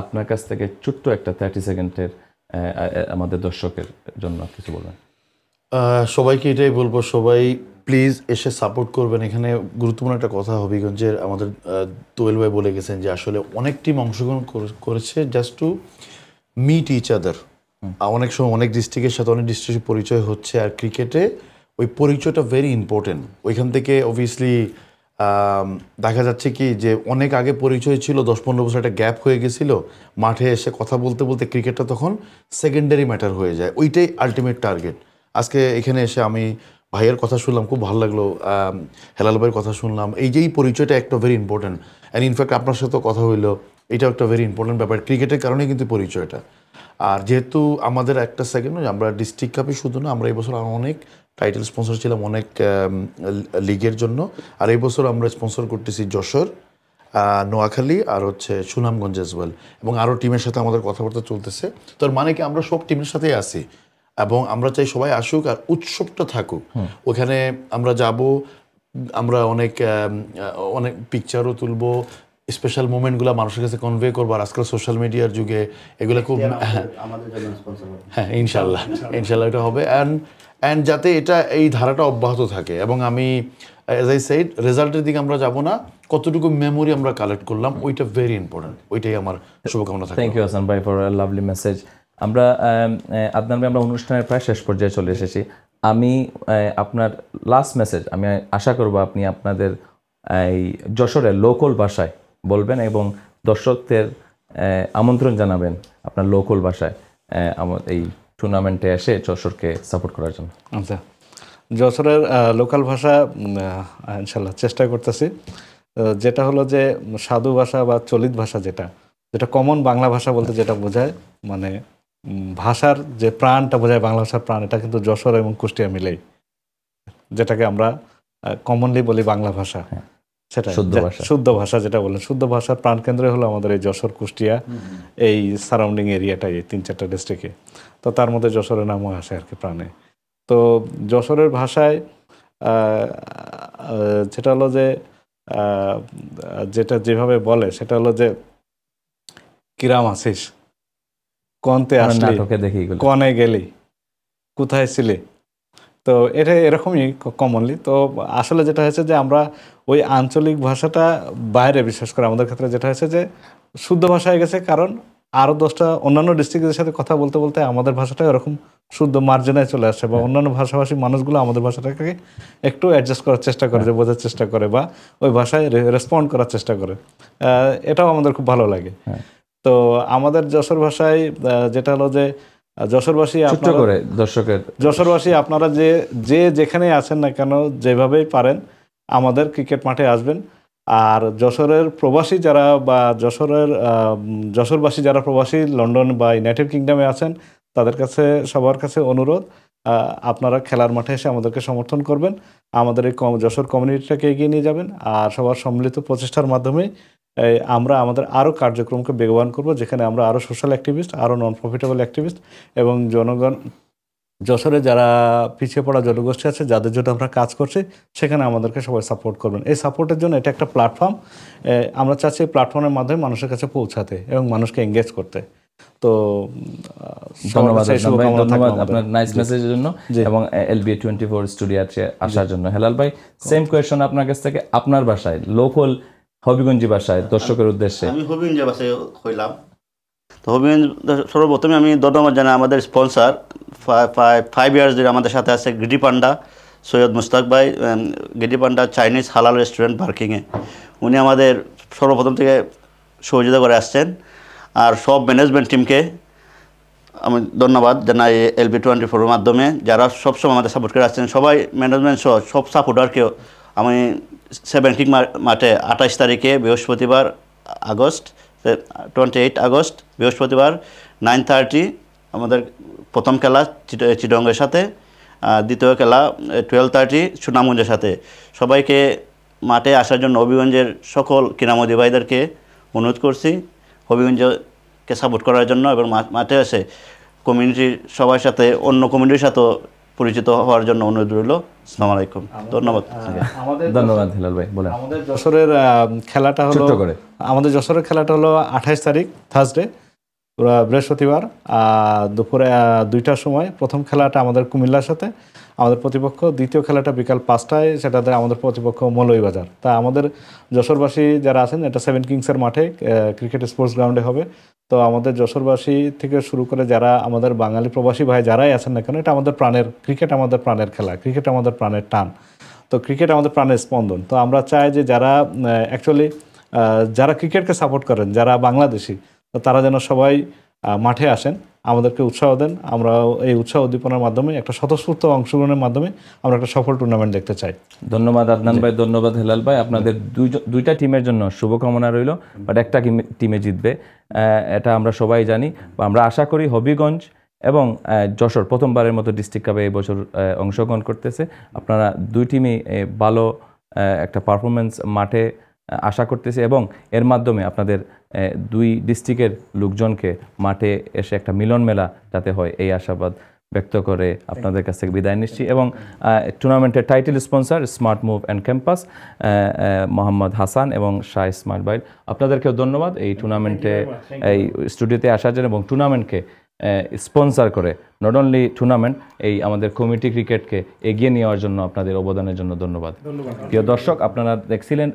আপনার কাছ থেকে ছোট্ট একটা 30 সেকেন্ডের আমাদের দর্শকের জন্য কিছু বলবেন। সবাইকে এটাই বলবো, সবাই প্লিজ এসে সাপোর্ট করবেন। এখানে গুরুত্বপূর্ণ একটা কথা হবিগঞ্জের আমাদের তোয়েল ভাই বলে গেছেন যে আসলে অনেক টিম অংশগ্রহণ করেছে just to meet each other. অনেক সময় অনেক ডিস্ট্রিক্টের সাথে অনেক ডিস্ট্রিক্টের পরিচয় হচ্ছে, আর ক্রিকেটে ওই পরিচয়টা ভেরি ইম্পর্টেন্ট। ওইখান থেকে অবভিয়াসলি দেখা যাচ্ছে কি যে অনেক আগে পরিচয় ছিল, 10-15 বছর একটা গ্যাপ হয়ে গেছিলো, মাঠে এসে কথা বলতে বলতে ক্রিকেটটা তখন সেকেন্ডারি ম্যাটার হয়ে যায়। ওইটাই আলটিমেট টার্গেট। আজকে এখানে এসে আমি ভাইয়ের কথা শুনলাম, খুব ভালো লাগলো, হেলাল ভাইয়ের কথা শুনলাম। এই যে এই পরিচয়টা একটা ভেরি ইম্পর্টেন্ট, অ্যান্ড ইনফ্যাক্ট আপনার সাথেও কথা হইলো, এটাও একটা ভেরি ইম্পর্টেন্ট ব্যাপার। ক্রিকেটের কারণেই কিন্তু পরিচয়টা। আর যেহেতু আমাদের একটা সেকেন্ড, আমরা ডিস্ট্রিক্ট কাপে শুধু না, আমরা এই বছর আরও অনেক টাইটেল স্পন্সর ছিলাম অনেক লিগের জন্য। আর এই বছর আমরা স্পন্সর করতেছি যশোর, নোয়াখালী আর হচ্ছে সুনামগঞ্জ অ্যাজ ওয়েল, এবং আরও টিমের সাথে আমাদের কথাবার্তা চলতেছে। তার মানে কি আমরা সব টিমের সাথেই আছি, এবং আমরা চাই সবাই আসুক আর উৎসবটা থাকুক। ওখানে আমরা যাব, আমরা অনেক অনেক পিকচারও তুলবো, স্পেশাল মোমেন্টগুলো মানুষের কাছে কনভে করবো। আর আজকাল সোশ্যাল মিডিয়ার যুগে এগুলো খুব, হ্যাঁ ইনশাল্লাহ এটা হবে। অ্যান্ড যাতে এটা এই ধারাটা অব্যাহত থাকে, এবং আমি অ্যাজ আই সেড রেজাল্টের দিকে আমরা যাব না, কতটুকু মেমোরি আমরা কালেক্ট করলাম, ওইটা ভেরি ইম্পর্টেন্ট। ওইটাই আমার শুভকামনা থাকে। থ্যাংক ইউ হাসান ভাই ফর আ লাভলি মেসেজ। আমরা আদনান ভাই, আমরা অনুষ্ঠানের প্রায় শেষ পর্যায়ে চলে এসেছি। আমি আপনার লাস্ট মেসেজ আমি আশা করব আপনি আপনাদের এই যশোরের লোকাল ভাষায় বলবেন, এবং দর্শকদের আমন্ত্রণ জানাবেন আপনার লোকাল ভাষায় এই টুর্নামেন্টে এসে যশোরকে সাপোর্ট করার জন্য। আচ্ছা, যশোরের লোকাল ভাষা ইনশাল্লাহ চেষ্টা করতেছি, যেটা হলো যে সাধু ভাষা বা চলিত ভাষা, যেটা কমন বাংলা ভাষা বলতে যেটা বোঝায়, মানে ভাষার যে প্রাণটা বোঝায়, বাংলা ভাষার প্রাণ, এটা কিন্তু যশোর এবং কুষ্টিয়া মিলেই, যেটাকে আমরা কমনলি বলি বাংলা ভাষা। সেটা শুদ্ধ ভাষা যেটা বলেন, শুদ্ধ ভাষার প্রাণকেন্দ্র হলো আমাদের এই যশোর, কুষ্টিয়া, এই সারাউন্ডিং এরিয়াটাই, এই 3-4টা ডিস্ট্রিক্টে। তো তার মধ্যে যশোরের নামও আসে আর কি প্রাণে। তো যশোরের ভাষায় যেটা হলো যে যেটা যেভাবে বলে সেটা হলো যে কিরাম আছিস, কনতে আসলি, কনে গেলি, কোথায় ছিলি। তো এটা এরকমই কমনলি। তো আসলে যেটা হয়েছে যে আমরা ওই আঞ্চলিক ভাষাটা বাইরে, বিশেষ করে আমাদের ক্ষেত্রে যেটা হয়েছে যে শুদ্ধ ভাষা হয়ে গেছে, কারণ আরও 10টা অন্যান্য ডিস্ট্রিক্টের সাথে কথা বলতে বলতে আমাদের ভাষাটা এরকম শুদ্ধ মার্জিনায় চলে আসে, বা অন্যান্য ভাষাভাষী মানুষগুলো আমাদের ভাষাটাকে একটু অ্যাডজাস্ট করার চেষ্টা করে, যে বোঝার চেষ্টা করে বা ওই ভাষায় রেসপন্ড করার চেষ্টা করে। এটাও আমাদের খুব ভালো লাগে। তো আমাদের যশোর ভাষায় যেটা হলো যে যশোরবাসী আপনারা যে যেখানে আছেন না কেন, যেভাবেই পারেন আমাদের ক্রিকেট মাঠে আসবেন। আর যশোরের প্রবাসী যারা বা যশোরবাসী যারা প্রবাসী লন্ডন বা ইউনাইটেড কিংডমে আছেন, তাদের কাছে সবার কাছে অনুরোধ, আপনারা খেলার মাঠে এসে আমাদেরকে সমর্থন করবেন, আমাদের এই যশোর কমিউনিটিটাকে এগিয়ে নিয়ে যাবেন। আর সবার সম্মিলিত প্রচেষ্টার মাধ্যমে আমরা আমাদের আরও কার্যক্রমকে বেগবান করব, যেখানে আমরা আরও সোশ্যাল অ্যাক্টিভিস্ট, আরও নন প্রফিটেবল অ্যাক্টিভিস্ট এবং জনগণ, যশোরে যারা পিছিয়ে পড়া জনগোষ্ঠী আছে যাদের জন্য আমরা কাজ করছি, সেখানে আমাদেরকে সবাই সাপোর্ট করবেন। এই সাপোর্টের জন্য এটা একটা প্ল্যাটফর্ম। আমরা চাচ্ছি এই প্ল্যাটফর্মের মাধ্যমে মানুষের কাছে পৌঁছাতে এবং মানুষকে এঙ্গেজ করতে। তো ধন্যবাদ ধন্যবাদ আপনার নাইস মেসেজের জন্য এবং LB24 স্টুডিওতে আসার জন্য। হেলাল ভাই, সেম কোয়েশ্চন আপনার কাছ থেকে, আপনার ভাষায়, লোকাল হবিগঞ্জি ভাষায় দর্শকের উদ্দেশ্যে। আমি হবিগঞ্জি ভাষায় হইলাম। তো হবিগঞ্জ সর্বপ্রথমে আমি ধন্যবাদ জানাই আমাদের স্পন্সর 5 ইয়ার্স ধরে আমাদের সাথে আছে গিডি পান্ডা সৈয়দ মুস্তাক ভাই, গিডি পান্ডা চাইনিজ হালাল রেস্টুরেন্ট পার্কিংয়ে। উনি আমাদের সর্বপ্রথম থেকে সহযোগিতা করে আসছেন। আর সব ম্যানেজমেন্ট টিমকে আমি ধন্যবাদ জানাই LB24 এর মাধ্যমে, যারা সবসময় আমাদের সাপোর্ট করে আসছেন। সবাই ম্যানেজমেন্ট সহ সব সাপোর্টারকেও আমি 7 কিং মাঠে 28 তারিখে বৃহস্পতিবার 28 আগস্ট বৃহস্পতিবার 9:30 আমাদের প্রথম খেলা চিটাগংয়ের সাথে, দ্বিতীয় খেলা 12:30 সুনামগঞ্জের সাথে। সবাইকে মাঠে আসার জন্য হবিগঞ্জের সকল কিরামতি ভাইদেরকে অনুরোধ করছি হবিগঞ্জকে সাপোর্ট করার জন্য, এবং মাঠে এসে কমিউনিটির সবার সাথে, অন্য কমিউনিটির সাথেও পরিচিত হওয়ার জন্য অনুরোধ রইল। আসসালামু আলাইকুম, ধন্যবাদ। ধন্যবাদ হেলাল ভাই। বলেন। আমাদের যশোরের খেলাটা হলো 28 তারিখ থার্সডে, বৃহস্পতিবার দুপুরে 2টার সময়। প্রথম খেলাটা আমাদের কুমিল্লার সাথে আমাদের প্রতিপক্ষ, দ্বিতীয় খেলাটা বিকাল 5টায়, সেটাতে আমাদের প্রতিপক্ষ মৌলভীবাজার। তা আমাদের যশোরবাসী যারা আছেন, এটা 7 কিংসের মাঠে ক্রিকেট স্পোর্টস গ্রাউন্ডে হবে। তো আমাদের যশোরবাসী থেকে শুরু করে যারা আমাদের বাঙালি প্রবাসী ভাই যারাই আছেন না কেন, এটা আমাদের প্রাণের ক্রিকেট, আমাদের প্রাণের খেলা, ক্রিকেট আমাদের প্রাণের টান। তো ক্রিকেট আমাদের প্রাণের স্পন্দন। তো আমরা চাই যে যারা অ্যাকচুয়ালি যারা ক্রিকেটকে সাপোর্ট করেন, যারা বাংলাদেশি, তো তারা যেন সবাই মাঠে আসেন, আমাদেরকে উৎসাহ দেন। আমরা এই উৎসাহ উদ্দীপনার মাধ্যমে, একটা স্বতঃস্ফূর্ত অংশগ্রহণের মাধ্যমে আমরা একটা সফল টুর্নামেন্ট দেখতে চাই। ধন্যবাদ আদনান ভাই, ধন্যবাদ হেলাল ভাই। আপনাদের দুইটা টিমের জন্য শুভকামনা রইল, বাট একটা টিমে জিতবে এটা আমরা সবাই জানি। আমরা আশা করি হবিগঞ্জ এবং যশোর প্রথমবারের মতো ডিস্ট্রিক্ট কাপে এই বছর অংশগ্রহণ করতেছে। আপনারা দুই টিমই ভালো একটা পারফরমেন্স মাঠে আশা করতেছি, এবং এর মাধ্যমে আপনাদের দুই ডিস্ট্রিক্টের লোকজনকে মাঠে এসে একটা মিলন মেলা যাতে হয়, এই আশাবাদ ব্যক্ত করে আপনাদের কাছ থেকে বিদায় নিচ্ছি। এবং টুর্নামেন্টের title sponsor smart Move and campus Mohammad Hasan এবং শাহ স্মার্ট ভাই, আপনাদেরকেও ধন্যবাদ এই টুর্নামেন্টে এই স্টুডিওতে আসার জন্য এবং টুর্নামেন্টকে স্পন্সর করে, নট অনলি টুর্নামেন্ট, এই আমাদের কমিটি ক্রিকেটকে এগিয়ে নেওয়ার জন্য আপনাদের অবদানের জন্য ধন্যবাদ। প্রিয় দর্শক, আপনারা দেখছিলেন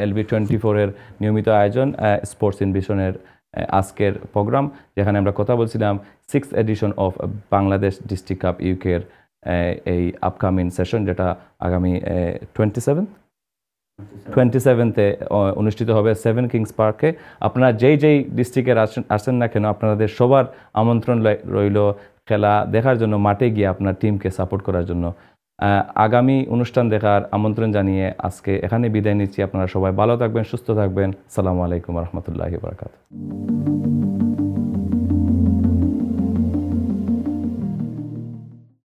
LB24 এর নিয়মিত আয়োজন স্পোর্টস ইন ভিশনের আজকের প্রোগ্রাম, যেখানে আমরা কথা বলছিলাম 6th edition of Bangladesh district cup ইউকের এই আপকামিং সেশন, যেটা আগামী 27তে অনুষ্ঠিত হবে 7 কিংস পার্কে। আপনারা যেই ডিস্ট্রিক্টের আসেন না কেন, আপনাদের সবার আমন্ত্রণ রইল খেলা দেখার জন্য, মাঠে গিয়ে আপনার টিমকে সাপোর্ট করার জন্য। আগামী অনুষ্ঠান দেখার আমন্ত্রণ জানিয়ে আজকে এখানে বিদায় নিচ্ছি। আপনারা সবাই ভালো থাকবেন, সুস্থ থাকবেন। আসসালামু আলাইকুম রহমতুল্লাহি ওয়া বারাকাতুহু।